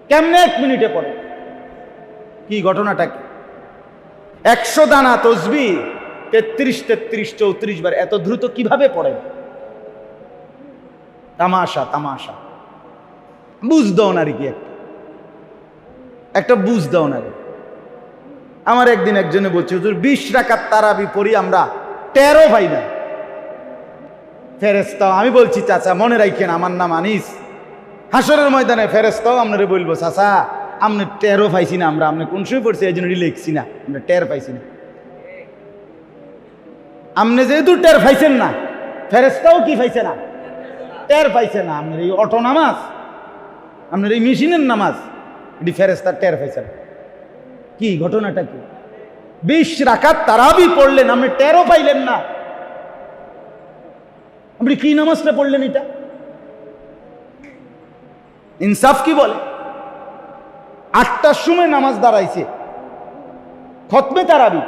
কেমনে 1 মিনিটে পড়েন? কি ঘটনাটা কি? 100 দানা তসবিহ 33 33 34 বার এত দ্রুত কিভাবে পড়েন? তামাশা তামাশা। বুঝ দাও না রে, কি একটা বুঝ দাও না রে। আমার একদিন একজনে বলছে, হুজুর 20 রাকাত তারাবি পড়ি আমরা, 13 ভাই না ফেরেশতাও। আমি বলছি চাচা মনে রাখেন, আমার নাম আনিস, হাসরের ময়দানে ফেরেশতাও আপনারে বলবো, চাচা আপনি 13 পাইছি না আমরা, আপনি কোন সময় পড়ছি এই জন্য লিখছি না, আমরা 13 পাইছি না। আপনি যেহেতু 13 পাইছেন না, ফেরেশতাও কি পাইছে না? 13 পাইছে না। আপনার এই অটো নামাজ, আপনার এই মেশিনের নামাজ, এটি ফেরেশতা 13 পাইছে না। কি ঘটনাটা কি? 20 রাকাত তারাবি পড়লেন, আপনি 13 পাইলেন না। আপনি কি নামাজটা পড়লেন? এটা ইনসাফ কি বলে? 8টার সময় নামাজ দাঁড়াইছে, খতমে তারাবি,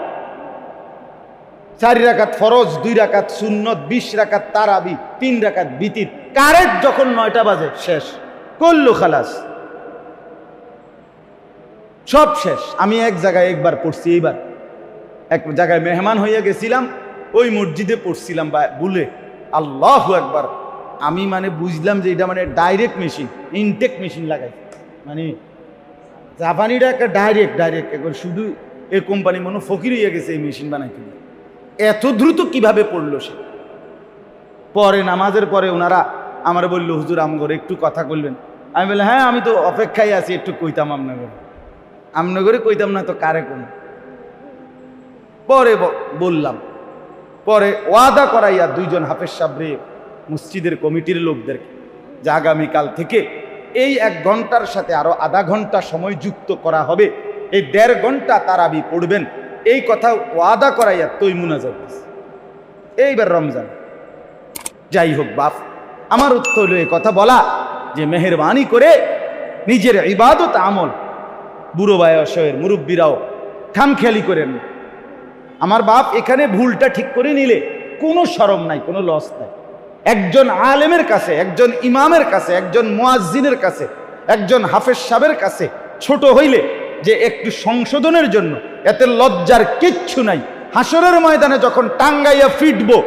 4 রাকাত ফরজ, 2 রাকাত সুন্নত, 20 রাকাত তারাবি, 3 রাকাত বিতির। কারেক্ট যখন 9টা বাজে শেষ করলো, খালাস, সব শেষ। আমি এক জায়গায় একবার পড়ছি, এইবার এক জায়গায় মেহমান হইয়া গেছিলাম, ওই মসজিদে পড়ছিলাম ভুলে, আল্লাহু আকবার। আমি মানে বুঝলাম যে এটা মানে ডাইরেক্ট মেশিন, ইনটেক মেশিন লাগাই, মানে জাপানিটা একটা ডাইরেক্ট একবার শুধু এই কোম্পানি মনে ফকির হইয়া গেছে এই মেশিন বানাইতে। এত দ্রুত কিভাবে পড়লো সে? পরে নামাজের পরে ওনারা আমার বলল, হুজুর আমগর একটু কথা বলবেন। আমি বললাম, হ্যাঁ আমি তো অপেক্ষায় আছি, একটু কইতাম আমনগরে কইতাম না তো কারে কোন। পরে বললাম, পরে ওয়াদা করাইয়া দুইজন হাফেজ সাবরে মসজিদের কমিটির লোকদেরকে যে আগামীকাল থেকে এই 1 ঘন্টার সাথে আরো আধা ঘন্টা সময় যুক্ত করা হবে, এই 1.5 ঘন্টা তারাবি পড়বেন, এই কথা ওয়াদা করাইয়া তুই মুনাজাত দিস এইবার রমজান। যাই হোক বাপ, আমার উত্তর হলো এই কথা বলা যে মেহেরবানি করে নিজের ইবাদত আমল বুড়ো বয়সের মুরব্বীরাও খামখেয়ালি করেন। আমার বাপ এখানে ভুলটা ঠিক করে নিলে কোনো শরম নাই, কোনো লস নাই। একজন আলেমের কাছে, একজন ইমামের কাছে, একজন মুয়াজ্জিনের কাছে, একজন হাফেজ সাহেবের কাছে ছোট হইলে যে একটু সংশোধনের জন্য এতে লজ্জার কিচ্ছু নাই। হাসরের ময়দানে যখন টাঙ্গাইয়া ফিটবো,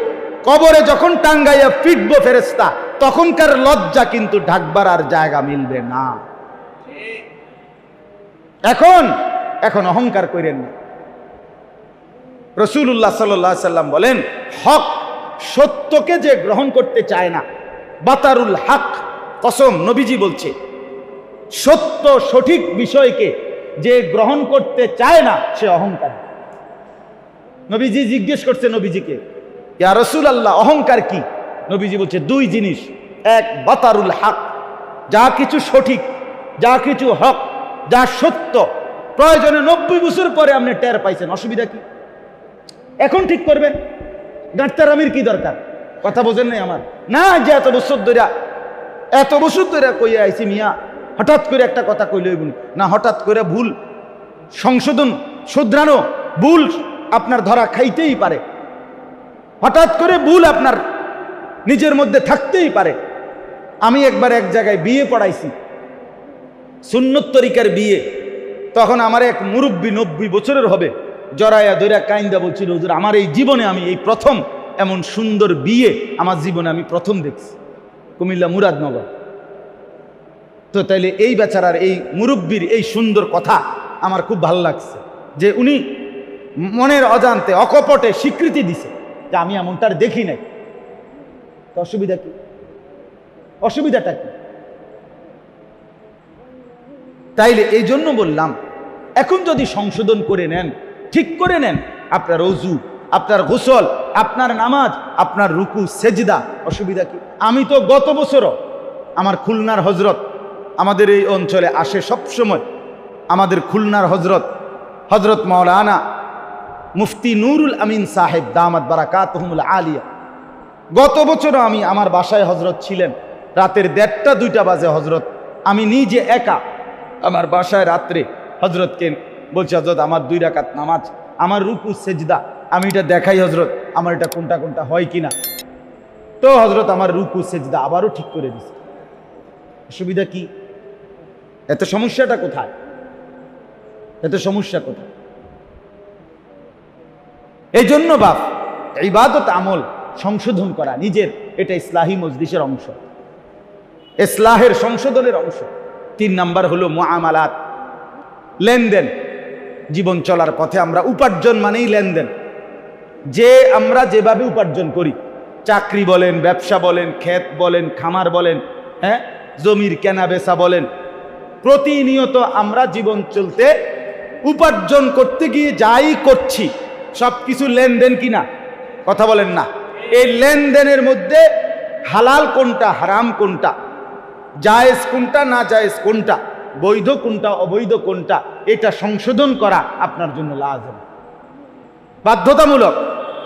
কবরে যখন টাঙ্গাইয়া ফিটবো ফেরেশতা, তখনকার লজ্জা কিন্তু ঢাকবার আর জায়গা মিলবে না। এখন অহংকার করেন না। রাসূলুল্লাহ সাল্লাল্লাহু আলাইহি সাল্লাম বলেন, হক সত্যকে যে গ্রহণ করতে চায় না, বাতারুল হক, কসম নবীজি বলছে, সত্য সঠিক বিষয়কে যে গ্রহণ করতে চায় না সে অহংকার। নবীজি জিজ্ঞেস করছে নবীজিকে, ইয়া রাসূলুল্লাহ অহংকার কি? নবীজি বলছে 2 জিনিস। এক, বাতারুল হক, যা কিছু সঠিক, যা কিছু হক, যা সত্য, প্রয়োজনে 90 বছর পরে আপনি টের পাইছেন, অসুবিধা কি? এখন ঠিক করবেন, ডাক্তারামির কি দরকার? কথা বোঝেন নাই আমার? না যে এত বছর ধরে কইয়া আইছি মিয়া, হঠাৎ করে একটা কথা কইলে হইব না। হঠাৎ করে ভুল সংশোধন শুধরানো, ভুল আপনার ধরা খাইতেই পারে, হঠাৎ করে ভুল আপনার নিজের মধ্যে থাকতেই পারে। আমি একবার এক জায়গায় বিয়ে পড়াইছি, সুন্নত তরিকার বিয়ে। তখন আমার এক মুরব্বী 90 বছরের হবে, জড়াইয়া ধইরা কাইন্দা বলছিল, হুজুর আমার এই জীবনে আমি এই প্রথম এমন সুন্দর বিয়ে আমার জীবনে আমি প্রথম দেখছি, কুমিল্লা মুরাদনগর। তো তাইলে এই বেচারার, এই মুরব্বীর এই সুন্দর কথা আমার খুব ভালো লাগছে যে উনি মনের অজান্তে অকপটে স্বীকৃতি দিছে যে আমি এমনটার দেখি নাই। তো অসুবিধা কি? অসুবিধাটা কি? তাইলে এই জন্য বললাম, এখন যদি সংশোধন করে নেন, ঠিক করে নেন, আপনার ওযু, আপনার গোসল, আপনার নামাজ, আপনার রুকু সেজদা, অসুবিধা কি? আমি তো গত বছরও আমার খুলনার হজরত আমাদের এই অঞ্চলে আসে সবসময়, আমাদের খুলনার হজরত মাওলানা মুফতি নুরুল আমিন সাহেব দামাত বারাকাতুহুমুল আলিয়া, গত বছরও আমি আমার বাসায় হজরত ছিলেন, রাতের 1:30-2টা বাজে হজরত, আমি নিজে একা আমার বাসায় রাত্রে হজরতকে বলছি, হজরত আমার 2 রাকাত নামাজ, আমার রুকু সেজদা আমি এটা দেখাই হজরত, আমার এটা কোনটা কোনটা হয় কিনা। তো হজরত আমার রুকু সেজদা আবারও ঠিক করে দিছে। অসুবিধা কি? এত সমস্যাটা কোথায়? এত সমস্যা কোথায়? এই জন্য বাপ, ইবাদত আমল সংশোধন করা নিজের, এটা ইসলাহি মজলিসের অংশ, ইসলাহের সংশোধনের অংশ। 3 নাম্বার হলো মুআমালাত, লেনদেন। জীবন চলার পথে আমরা উপার্জন মানেই লেনদেন। যে আমরা যেভাবে উপার্জন করি, চাকরি বলেন, ব্যবসা বলেন, ক্ষেত বলেন, খামার বলেন, হ্যাঁ, জমির কেনা বেচা বলেন, প্রতিনিয়ত আমরা জীবন চলতে উপার্জন করতে গিয়ে যাই করছি সব কিছু লেনদেন কিনা? কথা বলেন না? এই লেনদেনের মধ্যে হালাল কোনটা, হারাম কোনটা, জায়েজ কোনটা, না জায়েজ কোনটা, বৈধ কোনটা, অবৈধ কোনটা, এটা সংশোধন করা আপনার জন্য লাজম, বাধ্যতামূলক।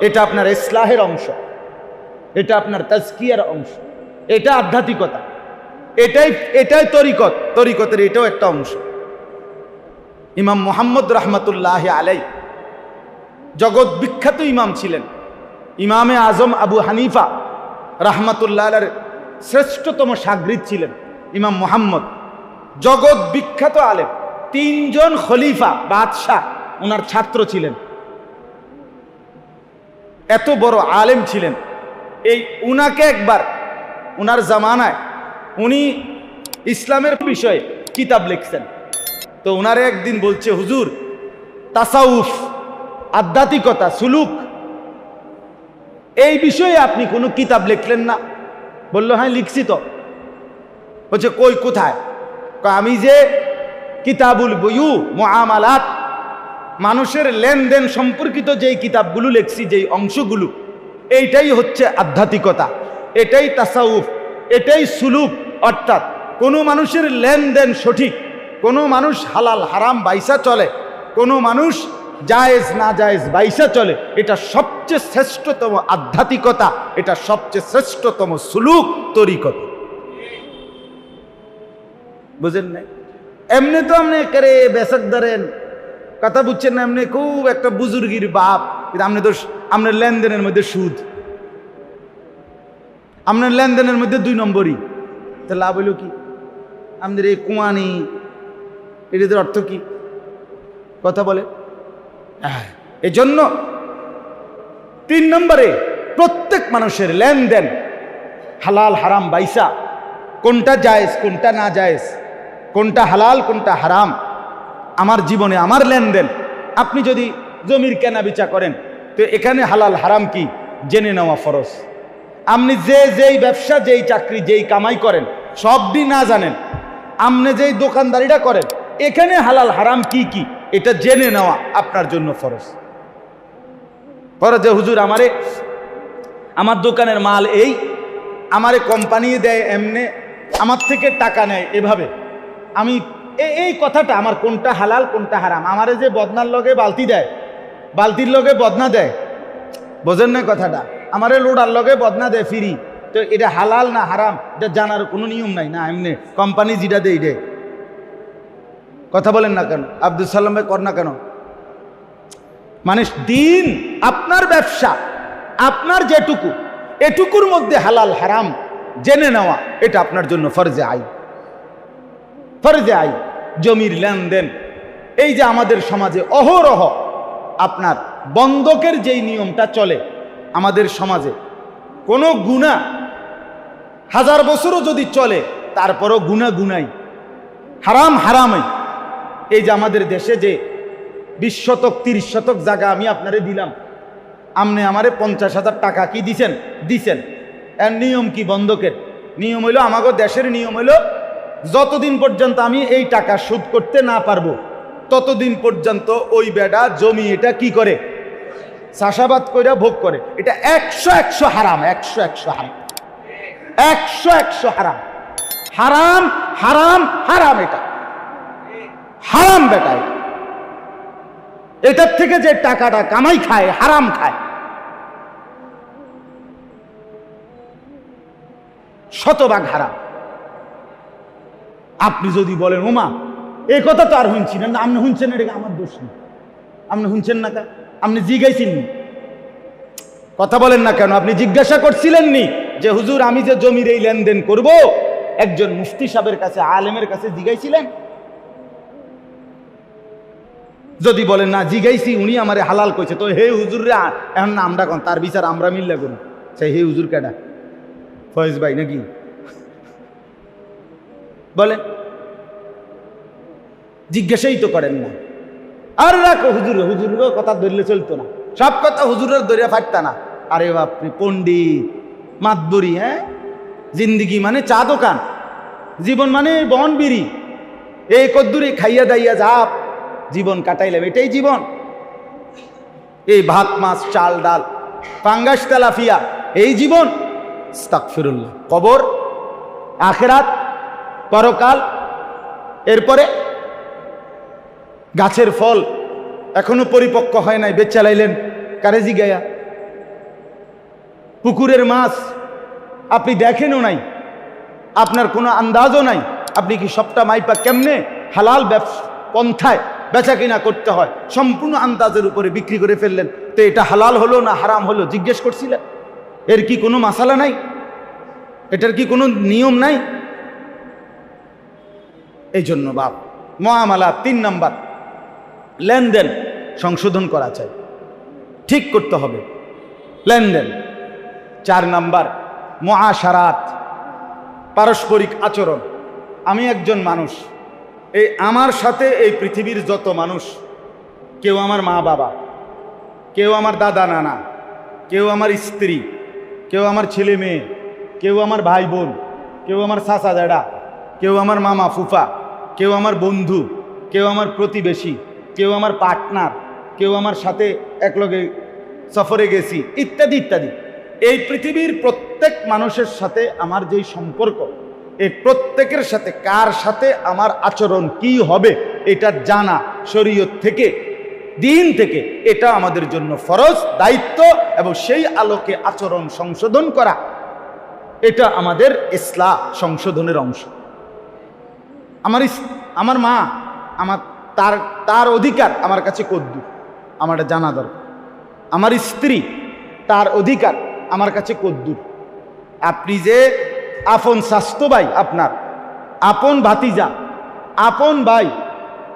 এটা আপনার ইসলাহের অংশ, এটা আপনার তাজকিয়ার অংশ, এটা আধ্যাত্মিকতা, এটাই তরিকতের এটাও একটা অংশ। ইমাম মুহাম্মদ রাহমাতুল্লাহি আলাইহি জগৎ বিখ্যাত ইমাম ছিলেন। ইমামে আজম আবু হানিফা রাহমাতুল্লাহ আলাইহির শ্রেষ্ঠতম শাগরিদ ছিলেন ইমাম মুহাম্মদ, জগৎ বিখ্যাত আলেম। 3 জন খলিফা বাদশাহ ওনার ছাত্র ছিলেন, এত বড় আলেম ছিলেন। এই উনাকে একবার উনার জামানায় উনি ইসলামের বিষয়ে কিতাব লিখছেন। তো উনারে একদিন বলছে, হুজুর তাসাউফ, আধ্যাত্মিকতা, সুলুক, এই বিষয়ে আপনি কোনো কিতাব লিখলেন না? বললো হ্যাঁ লিখছি তো। বলছে কই কোথায়? আমি যে কিতাবুল বুয়ু মুআমালাত, মানুষের লেনদেন সম্পর্কিত যেই কিতাবগুলো লিখছি, যেই অংশগুলো, এইটাই হচ্ছে আধ্যাত্মিকতা, এটাই তাসাউফ, এটাই সুলুক। অর্থাৎ কোনো মানুষের লেনদেন সঠিক, কোনো মানুষ হালাল হারাম বাইসা চলে, কোনো মানুষ জায়েজ না জায়েজ বাইসা চলে, এটা সবচেয়ে শ্রেষ্ঠতম আধ্যাত্মিকতা, এটা সবচেয়ে শ্রেষ্ঠতম সুলুক তরিকত। বুঝেন না? এমনি তো আপনি করে বেসক ধরেন, কথা বুঝছেন না? এমনি খুব একটা বুজুর্গির বাপ, কিন্তু আপনি তো আপনার লেনদেনের মধ্যে সুদ, আপনার লেনদেনের মধ্যে 2 নম্বরই, তো লাভ হইল কি? আমাদের এই কুয়ানি, এটাদের অর্থ কি? কথা বলে। এই জন্য 3 নম্বরে প্রত্যেক মানুষের লেনদেন হালাল হারাম বাইসা, কোনটা জায়েজ কোনটা না জায়েজ, কোনটা হালাল কোনটা হারাম, আমার জীবনে আমার লেনদেন। আপনি যদি জমির কেনা বেচা করেন, তো এখানে হালাল হারাম কি জেনে নেওয়া ফরজ। আপনি যেই ব্যবসা, যেই চাকরি, যেই কামাই করেন, সবই না জানেন, আপনি যেই দোকানদারিটা করেন, এখানে হালাল হারাম কি কি এটা জেনে নেওয়া আপনার জন্য ফরজ। ফরজ যে হুজুর আমার দোকানের মাল এই, আমারে কোম্পানি দেয় এমনে, আমার থেকে টাকা নেয় এভাবে, আমি এই কথাটা আমার কোনটা হালাল কোনটা হারাম, আমারে যে বদনার লগে বালতি দেয়, বালতির লগে বদনা দেয়, বোঝেন না কথাটা? আমারে লোডার লগে বদনা দেয় ফ্রি, তো এটা হালাল না হারাম এটা জানার কোনো নিয়ম নাই না, এমনি কোম্পানি যেটা দেয় দেয়। কথা বলেন না কেন? আব্দুল সালাম ভাই কর না কেন? মানে দিন, আপনার ব্যবসা, আপনার যেটুকু, এটুকুর মধ্যে হালাল হারাম জেনে নেওয়া, এটা আপনার জন্য ফরজে আইন। ফরজে আইন। জমির লেনদেন, এই যে আমাদের সমাজে অহরহ আপনার বন্ধকের যেই নিয়মটা চলে আমাদের সমাজে, কোনো গুনাহ 1000 বছরও যদি চলে, তারপরও গুনাহ গুনাই, হারাম হারামই। এই যে আমাদের দেশে যে 20 শতক 30 শতক জায়গা আমি আপনারে দিলাম, আপনি আমারে 50,000 টাকা কি দিছেন, এর নিয়ম কি? বন্ধকের নিয়ম হইল, আমাদের দেশের নিয়ম হইল, যতদিন পর্যন্ত আমি এই টাকা শোধ করতে না পারবো, ততদিন পর্যন্ত ওই বেটা জমি এটা কি করে, চাষাবাদ করে ভোগ করে। এটা 100 হারাম, 100 হারাম, 100 হারাম, হারাম হারাম হারাম, এটা হারাম বেটা। এটার থেকে যে টাকাটা কামাই খায়, হারাম খায়, শতভাগ হারাম। আপনি যদি বলেন ওমা এই কথা তো আর শুনছিলেন না, আপনি শুনছেন, এটা আমার দোষ নেই, আপনি শুনছেন না কেন? আপনি জিজ্ঞাসেন নি? কথা বলেন না কেন? আপনি জিজ্ঞাসা করছিলেন নি যে হুজুর আমি যে জমির এই লেনদেন করব, একজন মুফতি সাহেবের কাছে, আলেমের কাছে জিজ্ঞাসিলেন? যদি বলেন না জিজ্ঞাসি, উনি আমারে হালাল কইছে, তো হে হুজুর রে এখন না আমরা কোন, তার বিচার আমরা মিল্লা করুন। সেই হে হুজুর কেডা? ফয়েজ ভাই নাকি? বলেন, জিজ্ঞাসাই তো করেন না। আর রাখো হুজুরের কথা ধরলে চলতো না, সব কথা হুজুরের ধরে ফাটতা না। আরে আপনি পণ্ডিত মাতবরি, হ্যাঁ? জিন্দিগি মানে চা দোকান, জীবন মানে বন বিড়ি, এই কদ্দুরে খাইয়া দাইয়া যাপ জীবন কাটাইলাম, এটাই জীবন? এই ভাত মাছ চাল ডাল পাঙ্গাস তেলাফিয়া, এই জীবন? আস্তাগফিরুল্লাহ। কবর, আখিরাত, পরকাল, এরপরে গাছের ফল এখনো পরিপক্ক হয় নাই, বেচা লাইলেন কারে জিগায়া? পুকুরের মাছ আপনি দেখেনও নাই, আপনার কোনো আন্দাজও নাই, আপনি কি সবটা মাইপা কেমনে হালাল ব্যবসা পন্থায় বেচা কিনা করতে হয় সম্পূর্ণ আন্দাজের উপরে বিক্রি করে ফেললেন। তো এটা হালাল হলো না হারাম হলো জিজ্ঞেস করছিলেন? এর কি কোনো মাসালা নাই? এটার কি কোনো নিয়ম নাই? এই জন্য বাপ, মুআমালা 3 নাম্বার, লেনদেন সংশোধন করা চাই, ঠিক করতে হবে লেনদেন। 4 নাম্বার, মুআশারাত, পারস্পরিক আচরণ। আমি একজন মানুষ, এই আমার সাথে এই পৃথিবীর যত মানুষ, কেউ আমার মা বাবা, কেউ আমার দাদা নানা, কেউ আমার স্ত্রী, কেউ আমার ছেলে মেয়ে, কেউ আমার ভাই বোন, কেউ আমার চাচা দাদা, কেউ আমার মামা ফুফা, কেউ আমার বন্ধু, কেউ আমার প্রতিবেশী, কেউ আমার পার্টনার, কেউ আমার সাথে একলগে সফরে গেছি, ইত্যাদি ইত্যাদি। এই পৃথিবীর প্রত্যেক মানুষের সাথে আমার যেই সম্পর্ক, এই প্রত্যেকের সাথে কার সাথে আমার আচরণ কি হবে এটা জানা শরীয়ত থেকে, দিন থেকে, এটা আমাদের জন্য ফরজ, দায়িত্ব, এবং সেই আলোকে আচরণ সংশোধন করা এটা আমাদের ইসলাহ সংশোধনের অংশ। আমার মা আমার তার অধিকার আমার কাছে কদ্দুর, আমার এটা জানা দরকার। আমার স্ত্রী তার অধিকার আমার কাছে কদ্দুর। আপনি যে আপন স্বাস্থ্য ভাই, আপনার আপন ভাতিজা, আপন ভাই,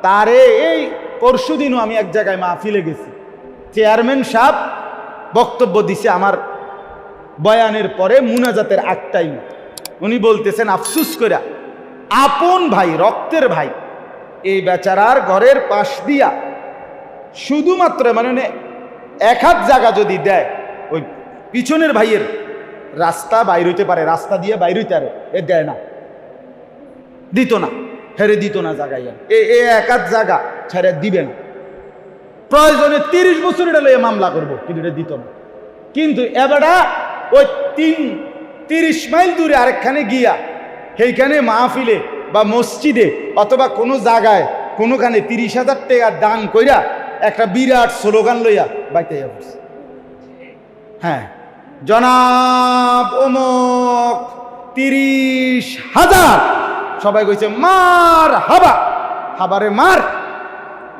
তারে এই পরশুদিনও আমি এক জায়গায় মাহফিলে গেছি, চেয়ারম্যান সাহেব বক্তব্য দিছে আমার বয়ানের পরে মুনাজাতের আগটাই, উনি বলতেছেন আফসুস করে আপন ভাই, রক্তের ভাই, এই বেচারার ঘরের পাশ দিয়া শুধুমাত্র মানে এক হাত জায়গা যদি দেয়, ওই পিছনের ভাইয়ের রাস্তা বাইর হইতে পারে, রাস্তা দিয়ে বাইর হইতে পারে, এ দেয় না, দিত না, হেরে দিত না জায়গায়, এ এক হাত জায়গা ছেড়ে দিবে না। প্রয়োজনে 30 বছর এটা লইয়া মামলা করবো, কিন্তু এটা দিত না। কিন্তু এবারটা ওই 30 মাইল দূরে আরেকখানে গিয়া সেইখানে মাহফিলে বা মসজিদে অথবা কোনো জায়গায় কোনোখানে 30,000 টাকা দান কইরা একটা বিরাট স্লোগান লইয়া বাইতে যাচ্ছে। হ্যাঁ, জনাব অমুক 30,000, সবাই কইছে মার হাবা, হাবারে মার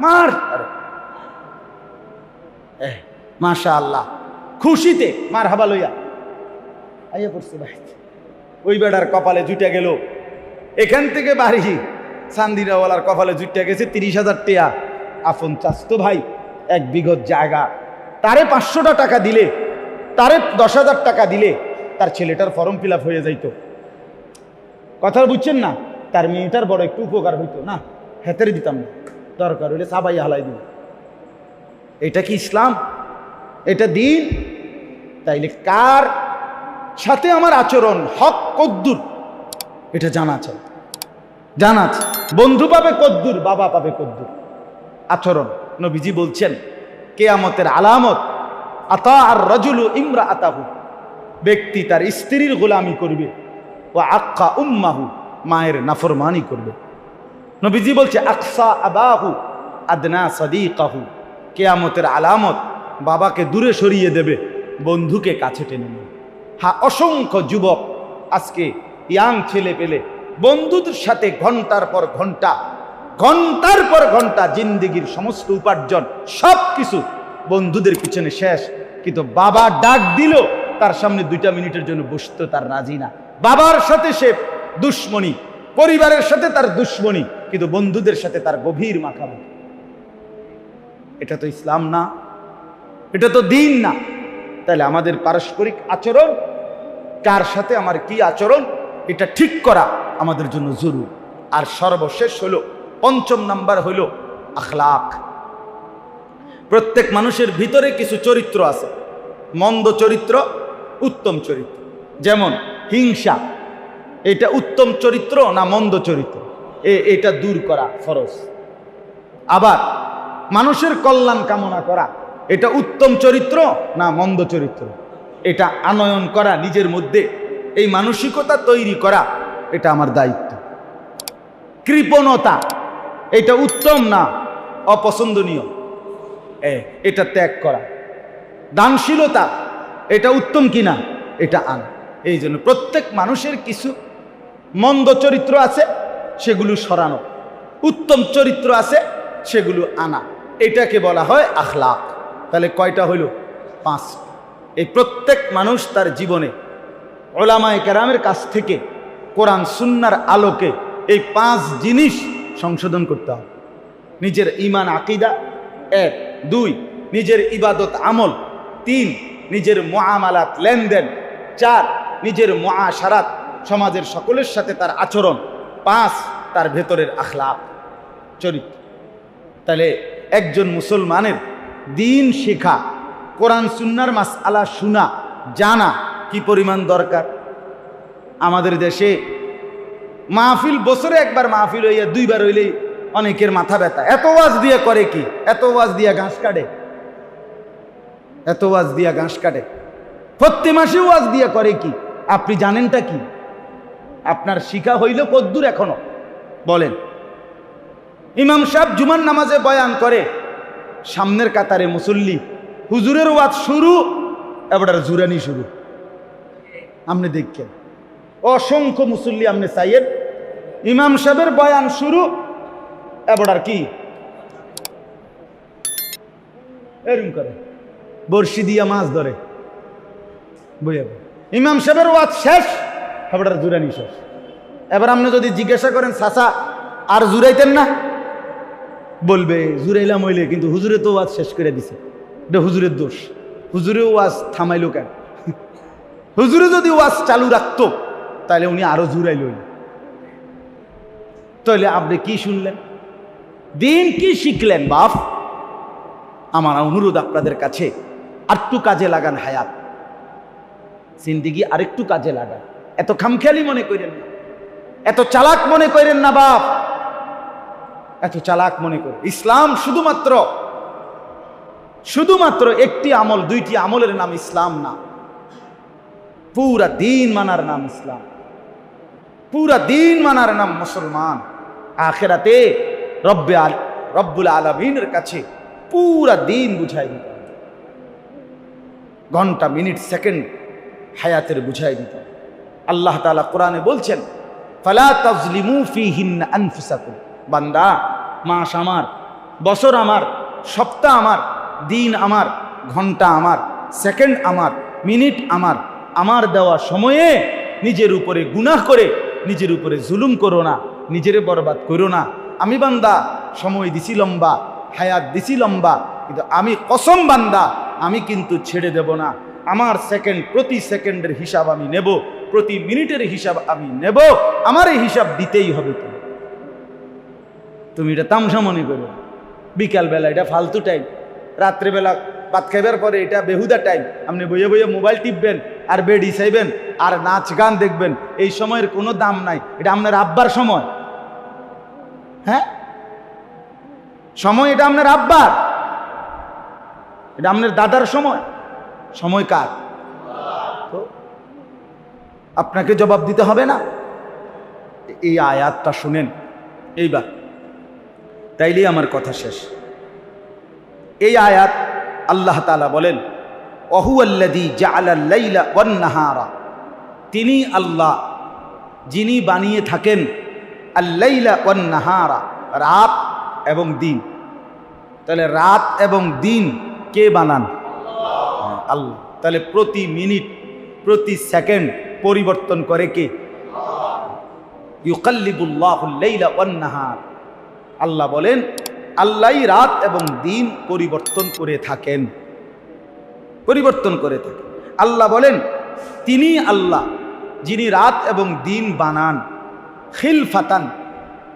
মার, মাশাআল্লাহ, খুশিতে মার হাবা লইয়া আইয়া পড়ছে ভাই। ওই বেড়ার কপালে জুটে গেল, এখান থেকে বাড়ি চান্দিরাওয়ালার কপালে জুটে গেছে 30,000 টাকা। আপন চাস্তো ভাই, 1 বিঘত জায়গা, তারে 500 টাকা দিলে, তারে 10,000 টাকা দিলে তার ছেলেটার ফর্ম ফিল আপ হয়ে যাইতো। কথা বুঝছেন না? তার মেয়েটার বড় একটু উপকার হইতো না, হেতেরে দিতাম না, দরকার হইলে সাবাই হালাই দিব। এটা কি ইসলাম? এটা দিন? তাইলে কার সাথে আমার আচরণ, হক কদ্দুর, এটা জানা চাই, জানা চাই। বন্ধু পাবে কদ্দুর, বাবা পাবে কদ্দুর, আচরণ। নবীজি বলছেন কিয়ামতের আলামত আতা আর রাজুলু ইমরাআতাহু, ব্যক্তি তার স্ত্রীর গোলামি করবে, ও আক্কা উম্মাহু, মায়ের নাফরমানি করবে। নবীজি বলছে আকসা আবাহু আদনা সাদিকাহু, কিয়ামতের আলামত বাবাকে দূরে সরিয়ে দেবে, বন্ধুকে কাছে টেনে নেবে। হ্যাঁ, অসংখ্য যুবক আজকে ইয়াং ছেলে পেলে বন্ধুদের সাথে ঘন্টার পর ঘন্টা, ঘন্টার পর ঘন্টা জিন্দেগির সমস্ত উপার্জন সব কিছু বন্ধুদের পিছনে শেষ। কিন্তু বাবা ডাক দিল, তার সামনে 2টা মিনিটের জন্য বসতে তার রাজি না। বাবার সাথে সে দুশ্মনী, পরিবারের সাথে তার দুশ্মনী, কিন্তু বন্ধুদের সাথে তার গভীর মাখামাখি। এটা তো ইসলাম না, এটা তো দিন না। তাহলে আমাদের পারস্পরিক আচরণ, কার সাথে আমার কি আচরণ, এটা ঠিক করা আমাদের জন্য জরুরি। আর সর্বশেষ হলো 5ম নাম্বার হলো আখলাক। প্রত্যেক মানুষের ভিতরে কিছু চরিত্র আছে, মন্দ চরিত্র, উত্তম চরিত্র। যেমন হিংসা, এটা উত্তম চরিত্র না মন্দ চরিত্র, এটা দূর করা ফরজ। আবার মানুষের কল্যাণ কামনা করা, এটা উত্তম চরিত্র না মন্দ চরিত্র, এটা আনয়ন করা, নিজের মধ্যে এই মানসিকতা তৈরি করা, এটা আমার দায়িত্ব। কৃপণতা, এটা উত্তম না অপছন্দনীয়, এটা ত্যাগ করা। দানশীলতা, এটা উত্তম কিনা, এটা আনা। এই জন্য প্রত্যেক মানুষের কিছু মন্দ চরিত্র আছে, সেগুলো সরানো, উত্তম চরিত্র আছে, সেগুলো আনা। এটাকে বলা হয় আখলাক। তাহলে কয়টা হইল? 5। এই প্রত্যেক মানুষ তার জীবনে উলামায়ে কেরামের কাছ থেকে কোরআন সুন্নাহর আলোকে এই 5 জিনিস সংশোধন করতে হবে। নিজের ঈমান আকীদা 1, 2 নিজের ইবাদত আমল, 3 নিজের মুআমালাত লেনদেন, 4 নিজের মুআশারাত, সমাজের সকলের সাথে তার আচরণ, 5 তার ভেতরের আখলাক, চরিত্র। তাহলে একজন মুসলমানের দিন শেখা, কোরআন সুন্নাহর মাসআলা শোনা, জানা কি পরিমাণ দরকার? আমাদের দেশে মাহফিল বছরে একবার মাহফিল হইয়া দুইবার হইলেই অনেকের মাথা ব্যথা। এত ওয়াজ দিয়ে করে কি? এত ওয়াজ দিয়া ঘাস কাটে, এত ওয়াজ দিয়া ঘাস কাটে। প্রতি মাসে ওয়াজ দিয়া করে কি? আপনি জানেনটা কি? আপনার শিখা হইল কদ্দুর এখনো? বলেন। ইমাম সাহেব জুমার নামাজে বয়ান করে, সামনের কাতারে মুসল্লি, হুজুরের ওয়াজ শুরু, এবার জুরানি শুরু। আপনি দেখছেন অসংখ্য মুসল্লি, আপনি চাইয়েন ইমাম সাহেবের বয়ান শুরু, এবার কি এরকম করে বর্ষি দিয়া মাছ ধরে বইয়া। ইমাম সাহেবের ওয়াজ শেষ, এবার জুরানি শেষ। এবার আপনি যদি জিজ্ঞাসা করেন চাচা আর জুরাইতেন না, বলবে জুরাইলাম হইলে, কিন্তু হুজুরে তো ওয়াজ শেষ করে দিছে, এটা হুজুরের দোষ। হুজুরে ওয়াজ থামাইলো কেন? হুজুরে যদি ওয়াজ চালু রাখতো তাহলে উনি আরো জুরাইল। তাহলে আপনি কি শুনলেন? দিন কি শিখলেন? বাপ, আমার অনুরোধ আপনাদের কাছে, আরেকটু কাজে লাগান হায়াত, জিন্দেগি আরেকটু কাজে লাগান। এত খামখেয়ালি মনে করেন না, এত চালাক মনে করেন না বাপ, এত চালাক মনে করেন। ইসলাম শুধুমাত্র একটি আমল, দুইটি আমলের নাম ইসলাম না, পুরা দিন মানার নাম ইসলাম, পুরা দিন মানার নাম মুসলমান। আখিরাতে রব্বুল আলামিনের কাছে পুরা দিন বুঝাই দিত, ঘন্টা মিনিট সেকেন্ড হায়াতের বুঝাই দিত। আল্লাহ তাআলা কোরআনে বলছেন, ফালা তাজলিমু ফীহিন্না আনফুসাকুম। বান্দা, মাস আমার, বছর আমার, সপ্তাহ আমার, দিন আমার, ঘন্টা আমার, সেকেন্ড আমার, মিনিট আমার, আমার দেওয়া সময়ে নিজের উপরে গুনাহ করে নিজের উপরে জুলুম করো না, নিজেরে বরবাদ করো না। আমি বান্দা সময় দিছি লম্বা, হায়াত দিছি লম্বা, কিন্তু আমি কসম বান্দা, আমি কিন্তু ছেড়ে দেব না। আমার সেকেন্ড, প্রতি সেকেন্ডের হিসাব আমি নেব, প্রতি মিনিটের হিসাব আমি নেব। আমার এই হিসাব দিতেই হবে। তুমি এটা তামসা মনে করো, বিকালবেলা এটা ফালতু টাইম, রাত্রেবেলা ভাত খাইবার পরে এটা বেহুদা টাইম। আপনি বইয়ে বইয়ে মোবাইল টিপবেন আর বেডি চাইবেন আর নাচ গান দেখবেন, এই সময়ের কোনো দাম নাই। এটা আপনার আব্বার সময়, হ্যাঁ সময়, এটা আপনার আব্বার, এটা আপনার দাদার সময়। সময় কার? তো আপনাকে জবাব দিতে হবে না? এই আয়াতটা শুনেন এইবার, তাইলেই আমার কথা শেষ। এই আয়াত আল্লাহ তাআলা বলেন, ওয়াহুয়াল্লাযী জাআলাল লাইলা ওয়ান নাহারা, তিনি আল্লাহ যিনি বানিয়ে থাকেন আল লাইলা ওয়ান নাহারা, রাত এবং দিন। তাহলে রাত এবং দিন কে বানান? আল্লাহ। তাহলে প্রতি মিনিট, প্রতি সেকেন্ড পরিবর্তন করে কে? ইউকাল্লিবুল্লাহুল লাইলা ওয়ান নাহার। আল্লাহ বলেন, আল্লাহই রাত এবং দিন পরিবর্তন করে থাকেন, পরিবর্তন করে থাকেন। আল্লাহ বলেন, তিনি আল্লাহ যিনি রাত এবং দিন বানান, খিলফাতান,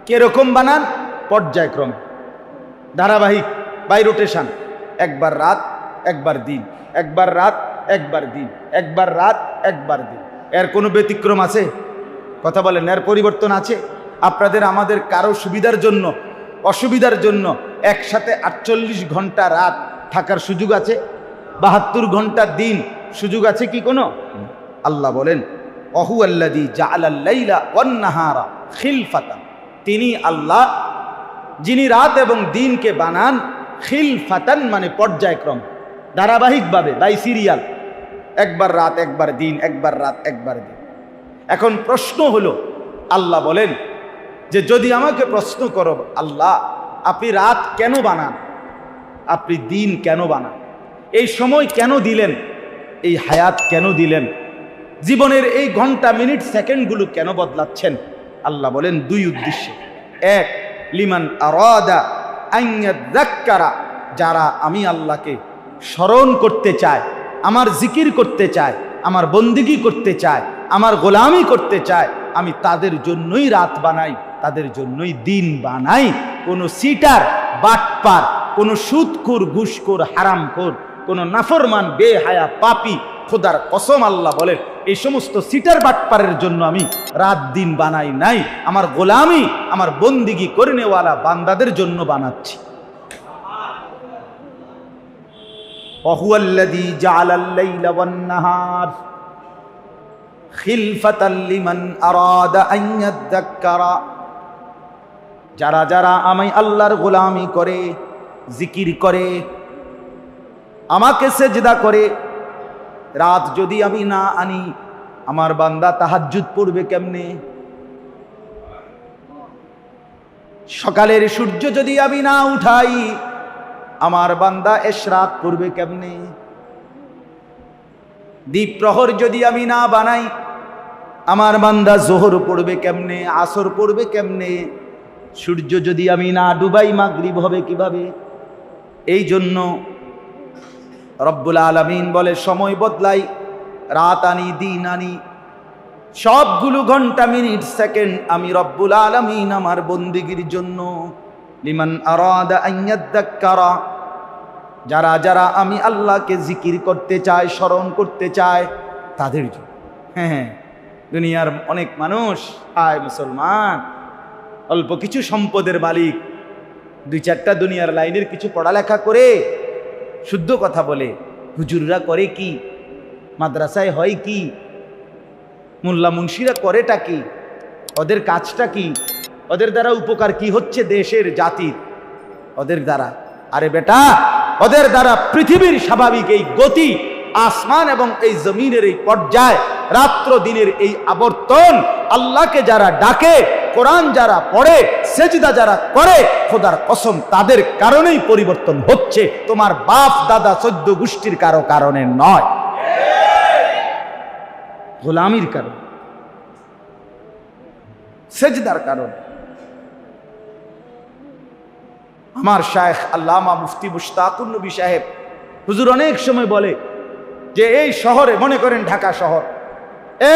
কিরকম বানান? পর্যায়ক্রমে, ধারাবাহিক, বাই রোটেশন। একবার রাত একবার দিন, একবার রাত একবার দিন, একবার রাত একবার দিন। এর কোনো ব্যতিক্রম আছে? কথা বলেন, এর পরিবর্তন আছে? আপনাদের আমাদের কারো সুবিধার জন্য, অসুবিধার জন্য একসাথে 48 ঘন্টা রাত থাকার সুযোগ আছে? 72 ঘন্টা দিন সুযোগ আছে কি কোনো? আল্লাহ বলেন, ওয়াহুয়াল্লাযী জাআলাল লাইলা ওয়ান নাহারা খিলফাতান, তিনি আল্লাহ যিনি রাত এবং দিনকে বানান, খিলফাতান মানে পর্যায়ক্রম, ধারাবাহিকভাবে, বাই সিরিয়াল, একবার রাত একবার দিন, একবার রাত একবার দিন। এখন প্রশ্ন হলো, আল্লাহ বলেন যে যদি আমাকে প্রশ্ন করো, আল্লাহ আপনি রাত কেন বানান, আপনি দিন কেন বানান, এই সময় কেন দিলেন, এই হায়াত কেন দিলেন, জীবনের এই ঘন্টা মিনিট সেকেন্ডগুলো কেন বদলাচ্ছেন? আল্লাহ বলেন দুই উদ্দেশ্যে। এক, লিমান আরাদা আন ইয়াযাক্কারা, যারা আমি আল্লাহকে স্মরণ করতে চায়, আমার জিকির করতে চায়, আমার বন্দিগি করতে চায়, আমার গোলামি করতে চায়, আমি তাদের জন্যই রাত বানাই, তাদের জন্যই দিন বানাই। কোনো সিটার, বাটপার, কোনো সুদখোর, ঘুষখোর, হারামখোর, কোনো নাফরমান, বেহায়া, পাপী, খোদার কসম আল্লাহ বলেন এই সমস্ত সিটার বাটপারের জন্য আমি রাত দিন বানাই নাই, আমার গোলামি, আমার বন্দিগি করিনেওয়ালা বান্দাদের জন্য বানাচ্ছি। ওয়াহুয়াল্লাযী জাআলাল লাইলা ওয়ান নাহার খিলফাতাল লিমান আরাদা আন ইয়াযাক্কারা। যারা যারা আমি আল্লাহর গোলামি করে, জিকির করে, আমাকে সেজদা করে, রাত যদি আমি না আনি, আমার বান্দা তাহাজ্জুদ পড়বে কেমনে? সকালের সূর্য যদি আমি না উঠাই, আমার বান্দা ইশরাক করবে কেমনে? দ্বীপ প্রহর যদি আমি না বানাই, আমার বান্দা যোহর পড়বে কেমনে, আসর পড়বে কেমনে? সূর্য যদি আমি না ডুবাই, মাগরিব হবে কিভাবে? এই জন্য রব্বুল আলামিন বলে, সময় বদলাই, রাত আনি, দিন আনি, সবগুলো ঘন্টা, মিনিট, সেকেন্ড আমি রব্বুল আলামিন আমার বন্দিগির জন্য। লিমান আরাদা আন ইয়াযাক্কারা, যারা যারা আমি আল্লাহকে জিকির করতে চায়, স্মরণ করতে চায়, তাদের জন্য। হ্যাঁ, দুনিয়ার অনেক মানুষ, আয় মুসলমান, অল্প কিছু সম্পদের মালিক, দুই চারটা দুনিয়ার লাইনের কিছু পড়ালেখা করে শুদ্ধ কথা বলে, হুজুররা করে কি, মাদ্রাসায় হয় কি, মোল্লা মুন্সিরা করেটা কি, ওদের কাজটা কি, ওদের দ্বারা উপকার কি হচ্ছে দেশের, জাতির, ওদের দ্বারা? আরে বেটা, ওদের দ্বারা পৃথিবীর স্বাভাবিক এই গতি, আসমান এবং এই জমিনের এই পর্যায়, রাত্র দিনের এই আবর্তন, আল্লাহকে যারা ডাকে, কোরআন যারা পড়ে, সেজদা যারা করে, খোদার কসম তাদের কারণেই পরিবর্তন হচ্ছে, তোমার বাপ দাদা 14 গোষ্ঠীর কারো কারণে নয়, গোলামির কারণ, সেজদার কারণ। আমার শায়েখ আল্লামা মুফতি মুশতাকুন নবী সাহেব হুজুর অনেক সময় বলে যে এই শহরে, মনে করেন ঢাকা শহর,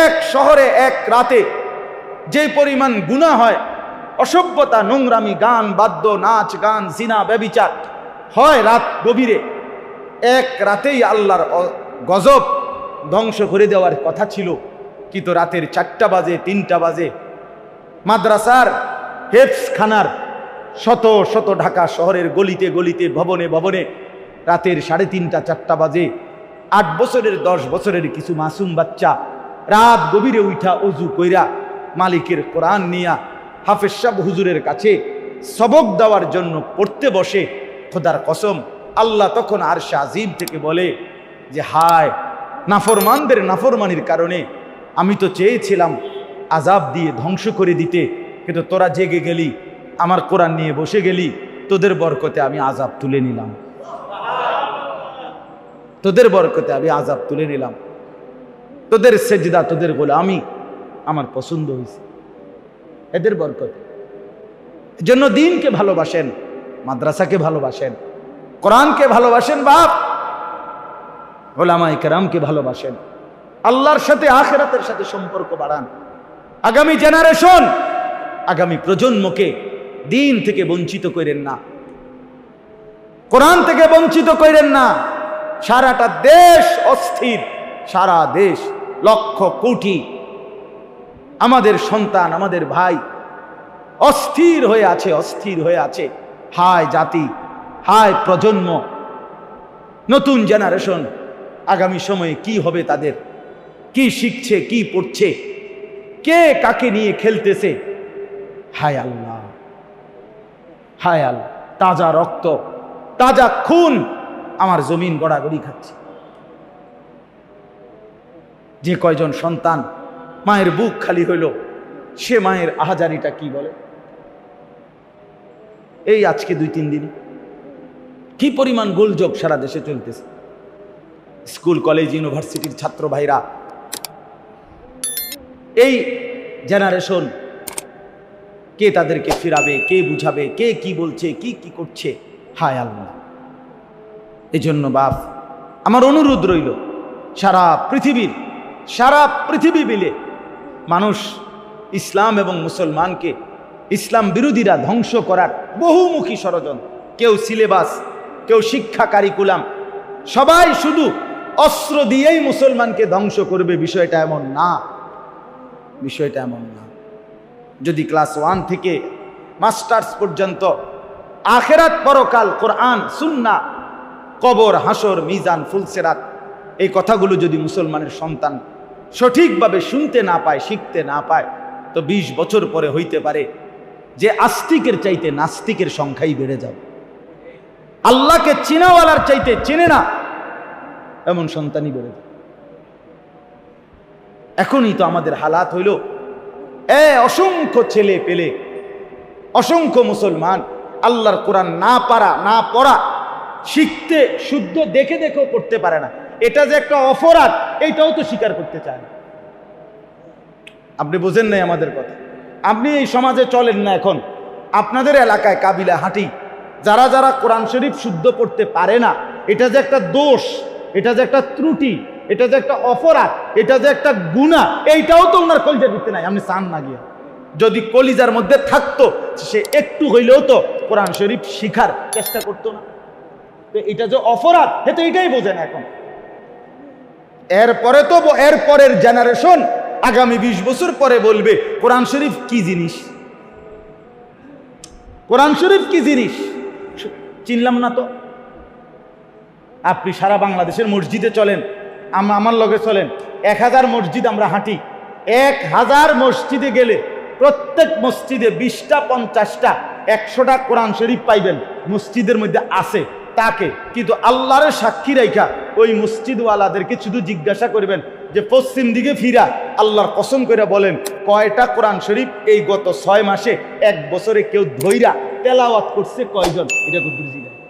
এক শহরে এক রাতে যে পরিমাণ গুনাহ হয়, অসভ্যতা, নোংরামি, গান, বাদ্য, নাচ, গান, জিনা, ব্যভিচার হয় রাত গভীরে, এক রাতেই আল্লাহর গজব ধ্বংস করে দেওয়ার কথা ছিল, কিন্তু রাতের 4টা বাজে, 3টা বাজে, মাদ্রাসার হেফজখানার শত শত ঢাকা শহরের গলিতে গলিতে, ভবনে ভবনে রাতের 3:30টা 4টা বাজে 8 বছরের 10 বছরের কিছু মাসুম বাচ্চা রাত গভীরে উঠা অজু কইরা মালিকের কোরআন নিয়া হাফেজ সাহেব হুজুরের কাছে সবক দেওয়ার জন্য পড়তে বসে। খোদার কসম, আল্লাহ তখন আরশে আজিম থেকে বলে যে হায়, নাফরমানদের নাফরমানির কারণে আমি তো চেয়েছিলাম আজাব দিয়ে ধ্বংস করে দিতে, কিন্তু তোরা জেগে গেলি, আমার কোরআন নিয়ে বসে গেলি, তোদের বরকতে আমি আজাব তুলে নিলাম, তোদের বরকতে আমি আজাব তুলে নিলাম, তোদের সেজদা, তোদের গোলামি আমার পছন্দ হয়েছে, এদের বরকতে। এজন্য দ্বীনকে ভালোবাসেন, মাদ্রাসাকে ভালোবাসেন, কোরআনকে ভালোবাসেন, বাপ উলামায়ে কেরামকে ভালোবাসেন, আল্লাহর সাথে আখিরাতের সাথে সম্পর্ক বাড়ান। আগামী জেনারেশন, আগামী প্রজন্মকে দ্বীন থেকে বঞ্চিত করেন না, কোরআন থেকে বঞ্চিত করেন না। সারাটা দেশ অস্থির, সারা দেশ লক্ষ কোটি আমাদের সন্তান, আমাদের ভাই অস্থির হয়ে আছে, অস্থির হয়ে আছে। হায় জাতি, হায় প্রজন্ম, নতুন জেনারেশন, আগামী সময়ে কি হবে তাদের, কি শিখছে, কি পড়ছে, কে কাকে নিয়ে খেলতেছে। হায় আল্লাহ, হায় আল্লাহ, তাজা রক্ত, তাজা খুন আমার জমিন গড়াগড়ি খাচ্ছে। যে কয়জন সন্তান মায়ের বুক খালি হইল, সে মায়ের আহাজারিটা কি বলে। এই আজকে 2-3 দিন কি পরিমাণ গোলযোগ সারা দেশে চলতেছে। স্কুল, কলেজ, ইউনিভার্সিটির ছাত্র ভাইরা, এই জেনারেশন কে তাদেরকে ফিরাবে, কে বুঝাবে, কে কি বলছে, কি কি করছে। হায় আল্লাহ, এই জন্য বাপ আমার অনুরোধ রইল, সারা পৃথিবী মিলে মানুষ ইসলাম এবং মুসলমানকে, ইসলাম বিরোধীরা ধ্বংস করার বহুমুখী ষড়যন্ত্র, কেউ সিলেবাস, কেউ শিক্ষা কারিকুলাম, সবাই শুধু অস্ত্র দিয়েই মুসলমানকে ধ্বংস করবে, বিষয়টা এমন না, বিষয়টা এমন না। যদি ক্লাস 1 থেকে মাস্টার্স পর্যন্ত আখেরাত, পরকাল, কোরআন, সুন্নাহ, কবর, হাসর, মিজান, ফুলসিরাত, এই কথাগুলো যদি মুসলমানের সন্তান সঠিকভাবে শুনতে না পায়, শিখতে না পায়, তো 20 বছর পরে হইতে পারে যে আস্তিকের চাইতে নাস্তিকের সংখ্যাই বেড়ে যাবে। আল্লাহকে চিনাওয়ালার চাইতে চেনে না এমন সন্তানই বেড়ে যাবে। এখনই তো আমাদের হালাত হইল, অসংখ্য ছেলে পেলে, অসংখ্য মুসলমান আল্লাহর কোরআন না পারা, না পড়া, শিখতে শুদ্ধ দেখে দেখেও পড়তে পারে না। এটা যে একটা অপরাধ, এইটাও তো স্বীকার করতে চায় না। আপনি বোঝেন নাই আমাদের কথা। আপনি এই সমাজে চলেন না, এখন আপনাদের এলাকায় কাবিলা হাঁটি, যারা যারা কোরআন শরীফ শুদ্ধ পড়তে পারে না, এটা যে একটা দোষ, এটা যে একটা ত্রুটি, এটা যে একটা অপরাধ, এটা যে একটা গুনাহ, এইটাও তো ওনার কলিজার ভিতরে নাই। আপনি চান না গিয়া, যদি কলিজার মধ্যে থাকতো সে একটু হইলেও তো কোরআন শরীফ শিখার চেষ্টা করতো না। এটা যে অপরাধ, সে তো এটাই বোঝে না এখন। এরপরে তো এরপরের জেনারেশন আগামী 20 বছর পরে বলবে কোরআন শরীফ কি জিনিস, কোরআন শরীফ কি জিনিস চিনলাম না তো। আপনি সারা বাংলাদেশের মসজিদে চলেন, আমার লগে চলেন, 1000 মসজিদ আমরা হাঁটি, 1000 মসজিদে গেলে প্রত্যেক মসজিদে 20টা, 50টা, 100টা কোরআন শরীফ পাইবেন মসজিদের মধ্যে আছে তাকে। কিন্তু আল্লাহর সাক্ষী রাইখা ওই মসজিদওয়ালাদেরকে শুধু জিজ্ঞাসা করবেন যে পশ্চিম দিকে ফিরা আল্লাহর কসম করে বলেন কয়টা কোরআন শরীফ এই গত 6 মাসে 1 বছরে কেউ ধইরা তেলাওয়াত করছে কয়জন, এটা কুদ্দুর জিজ্ঞাসা।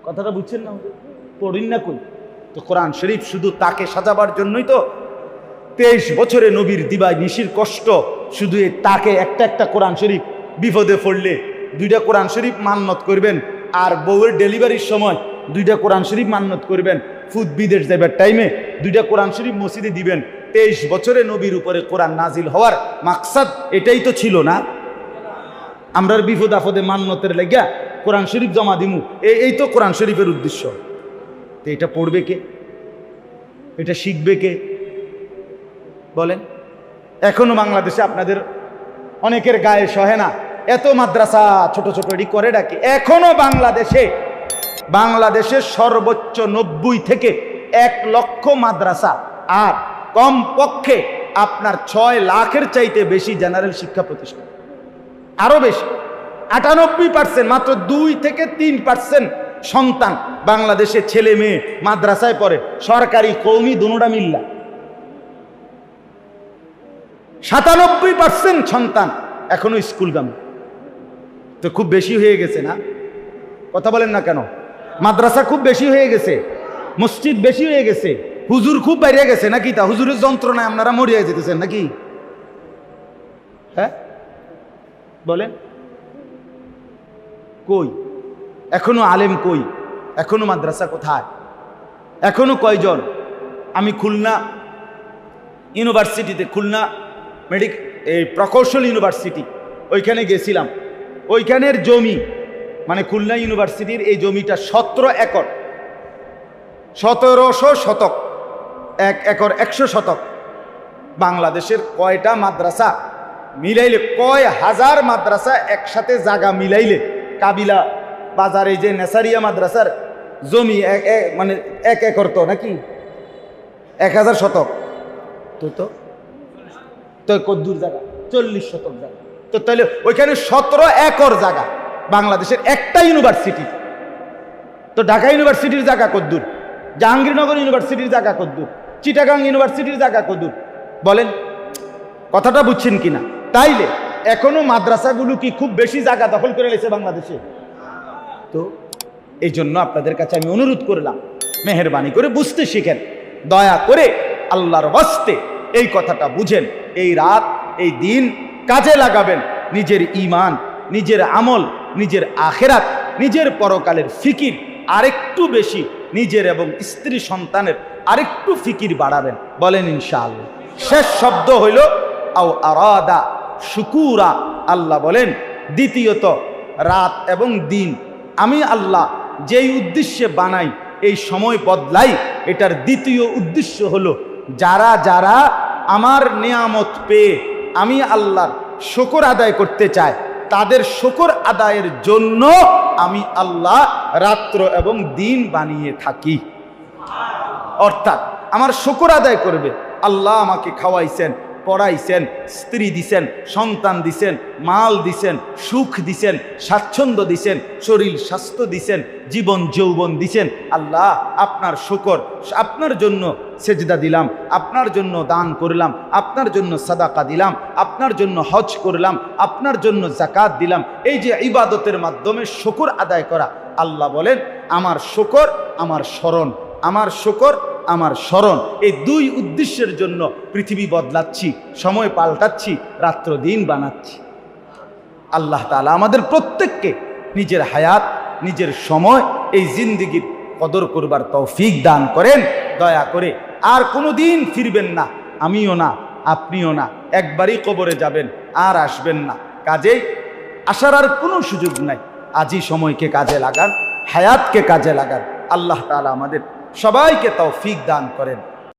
কথাটা বুঝছেন না? পড়িন না কই? তো কোরআন শরীফ শুধু তাকে সাজাবার জন্যই তো 23 বছরে নবীর দিবাই নিশির কষ্ট, শুধু তাকে একটা কোরআন শরীফ বিপদে পড়লে 2টা কোরআন শরীফ মান্নত করবেন, আর বউয়ের ডেলিভারির সময় 2টা কোরআন শরীফ মান্নত করবেন, ফুদ বিদেশ যাবার টাইমে 2টা কোরআন শরীফ মসজিদে দিবেন। 23 বছরে নবীর উপরে কোরআন নাজিল হওয়ার মাকসাদ এটাই তো ছিল না? আমরার বিপদ আপদে মান্নতের লাগিয়া কোরআন শরীফ জমা দিমু, এই তো কোরআন শরীফের উদ্দেশ্য। তো এটা পড়বে কে? এটা শিখবে কে বলেন? এখনো বাংলাদেশে আপনাদের অনেকের গায়ে সহে না, এত মাদ্রাসা ছোট ছোট এডি করে ডাকে। এখনো বাংলাদেশের সর্বোচ্চ 90 থেকে 1 লক্ষ মাদ্রাসা, আর কম পক্ষে আপনার 6 লাখের চাইতে বেশি জেনারেল শিক্ষা প্রতিষ্ঠান, আরো বেশি 98%, মাত্র 2 থেকে 3% সন্তান বাংলাদেশে ছেলে মেয়ে মাদ্রাসায় পড়ে, সরকারি কওমি দুনোটা মিল্লা। 97% সন্তান এখনো স্কুলগামী। তো খুব বেশি হয়ে গেছে না? কথা বলেন না কেন? মাদ্রাসা খুব বেশি হয়ে গেছে, মসজিদ বেশি হয়ে গেছে, হুজুর খুব বাইরে গেছে নাকি? তা হুজুরের যন্ত্রণায় আপনারা মরিয়া যেতেছেন নাকি? হ্যাঁ বলেন, কই এখনো আলেম, কই এখনো মাদ্রাসা কোথায়? এখনো কয়জন? আমি খুলনা ইউনিভার্সিটিতে, খুলনা প্রকৌশল ইউনিভার্সিটি, ওইখানে গেছিলাম। ওইখানের জমি, মানে খুলনা ইউনিভার্সিটির এই জমিটা 17 একর, 1700 শতক, 1 একর 100 শতক। বাংলাদেশের কয়টা মাদ্রাসা মিলাইলে, কয় হাজার মাদ্রাসা একসাথে জায়গা মিলাইলে, কাবিলা বাজারে যে নেসারিয়া মাদ্রাসার জমি মানে 1 একর তো নাকি 1000 শতক, তো কদ্দুর জায়গা 40 শতক জায়গা। তো তাহলে ওইখানে 17 একর জায়গা বাংলাদেশের একটা ইউনিভার্সিটি। তো ঢাকা ইউনিভার্সিটির জায়গা কদ্দুর, জাহাঙ্গীরনগর ইউনিভার্সিটির জায়গা কদ্দুর, চিটাগাং ইউনিভার্সিটির জায়গা কদ্দুর বলেন? কথাটা বুঝছেন কিনা? তাইলে এখনো মাদ্রাসাগুলো কি খুব বেশি জায়গা দখল করে নিয়েছে বাংলাদেশে? তো এই জন্য আপনাদের কাছে আমি অনুরোধ করলাম, মেহেরবানি করে বুঝতে শিখেন, দয়া করে আল্লাহর ওয়াস্তে এই কথাটা বুঝেন। এই রাত, এই দিন কাজে লাগাবেন, নিজের ঈমান, নিজের আমল, নিজের আখেরাত, নিজের পরকালের ফিকির আরেকটু বেশি, নিজের এবং স্ত্রী সন্তানের আরেকটু ফিকির বাড়াবেন। বলেন ইনশাআল্লাহ। শেষ শব্দ হইল আও আরাদা শুকুরা। আল্লাহ বলেন দ্বিতীয়ত, রাত এবং দিন আমি আল্লাহ যেই উদ্দেশ্যে বানাই, এই সময় বদলাই, এটার দ্বিতীয় উদ্দেশ্য হলো যারা যারা আমার নিয়ামত পেয়ে আমি আল্লাহর শুকর আদায় করতে চায়, তাদের শুকর আদায়ের জন্য আমি আল্লাহ রাত্র এবং দিন বানিয়ে থাকি। অর্থাৎ আমার শুকর আদায় করবে, আল্লাহ আমাকে খাওয়াইছেন, পড়াইছেন, স্ত্রী দিছেন, সন্তান দিছেন, মাল দিছেন, সুখ দিছেন, স্বাচ্ছন্দ্য দিছেন, শরীর স্বাস্থ্য দিছেন, জীবন যৌবন দিছেন। আল্লাহ আপনার শুকর, আপনার জন্য সেজদা দিলাম, আপনার জন্য দান করলাম, আপনার জন্য সাদাকা দিলাম, আপনার জন্য হজ করলাম, আপনার জন্য যাকাত দিলাম। এই যে ইবাদতের মাধ্যমে শুকর আদায় করা, আল্লাহ বলেন আমার শুকর আমার স্মরণ, আমার শুকর আমার স্মরণ। এই দুই উদ্দেশ্যের জন্য পৃথিবী বদলাচ্ছি, সময় পাল্টাচ্ছি, রাত্র দিন বানাচ্ছি। আল্লাহ তাআলা আমাদের প্রত্যেককে নিজের হায়াত, নিজের সময়, এই জিন্দেগির কদর করবার তৌফিক দান করেন দয়া করে। আর কোনো দিন ফিরবেন না, আমিও না, আপনিও না, একবারই কবরে যাবেন, আর আসবেন না। কাজেই আসার আর কোনো সুযোগ নাই। আজই সময়কে কাজে লাগান, হায়াতকে কাজে লাগান। আল্লাহ তাআলা আমাদের সবাইকে তৌফিক দান করেন।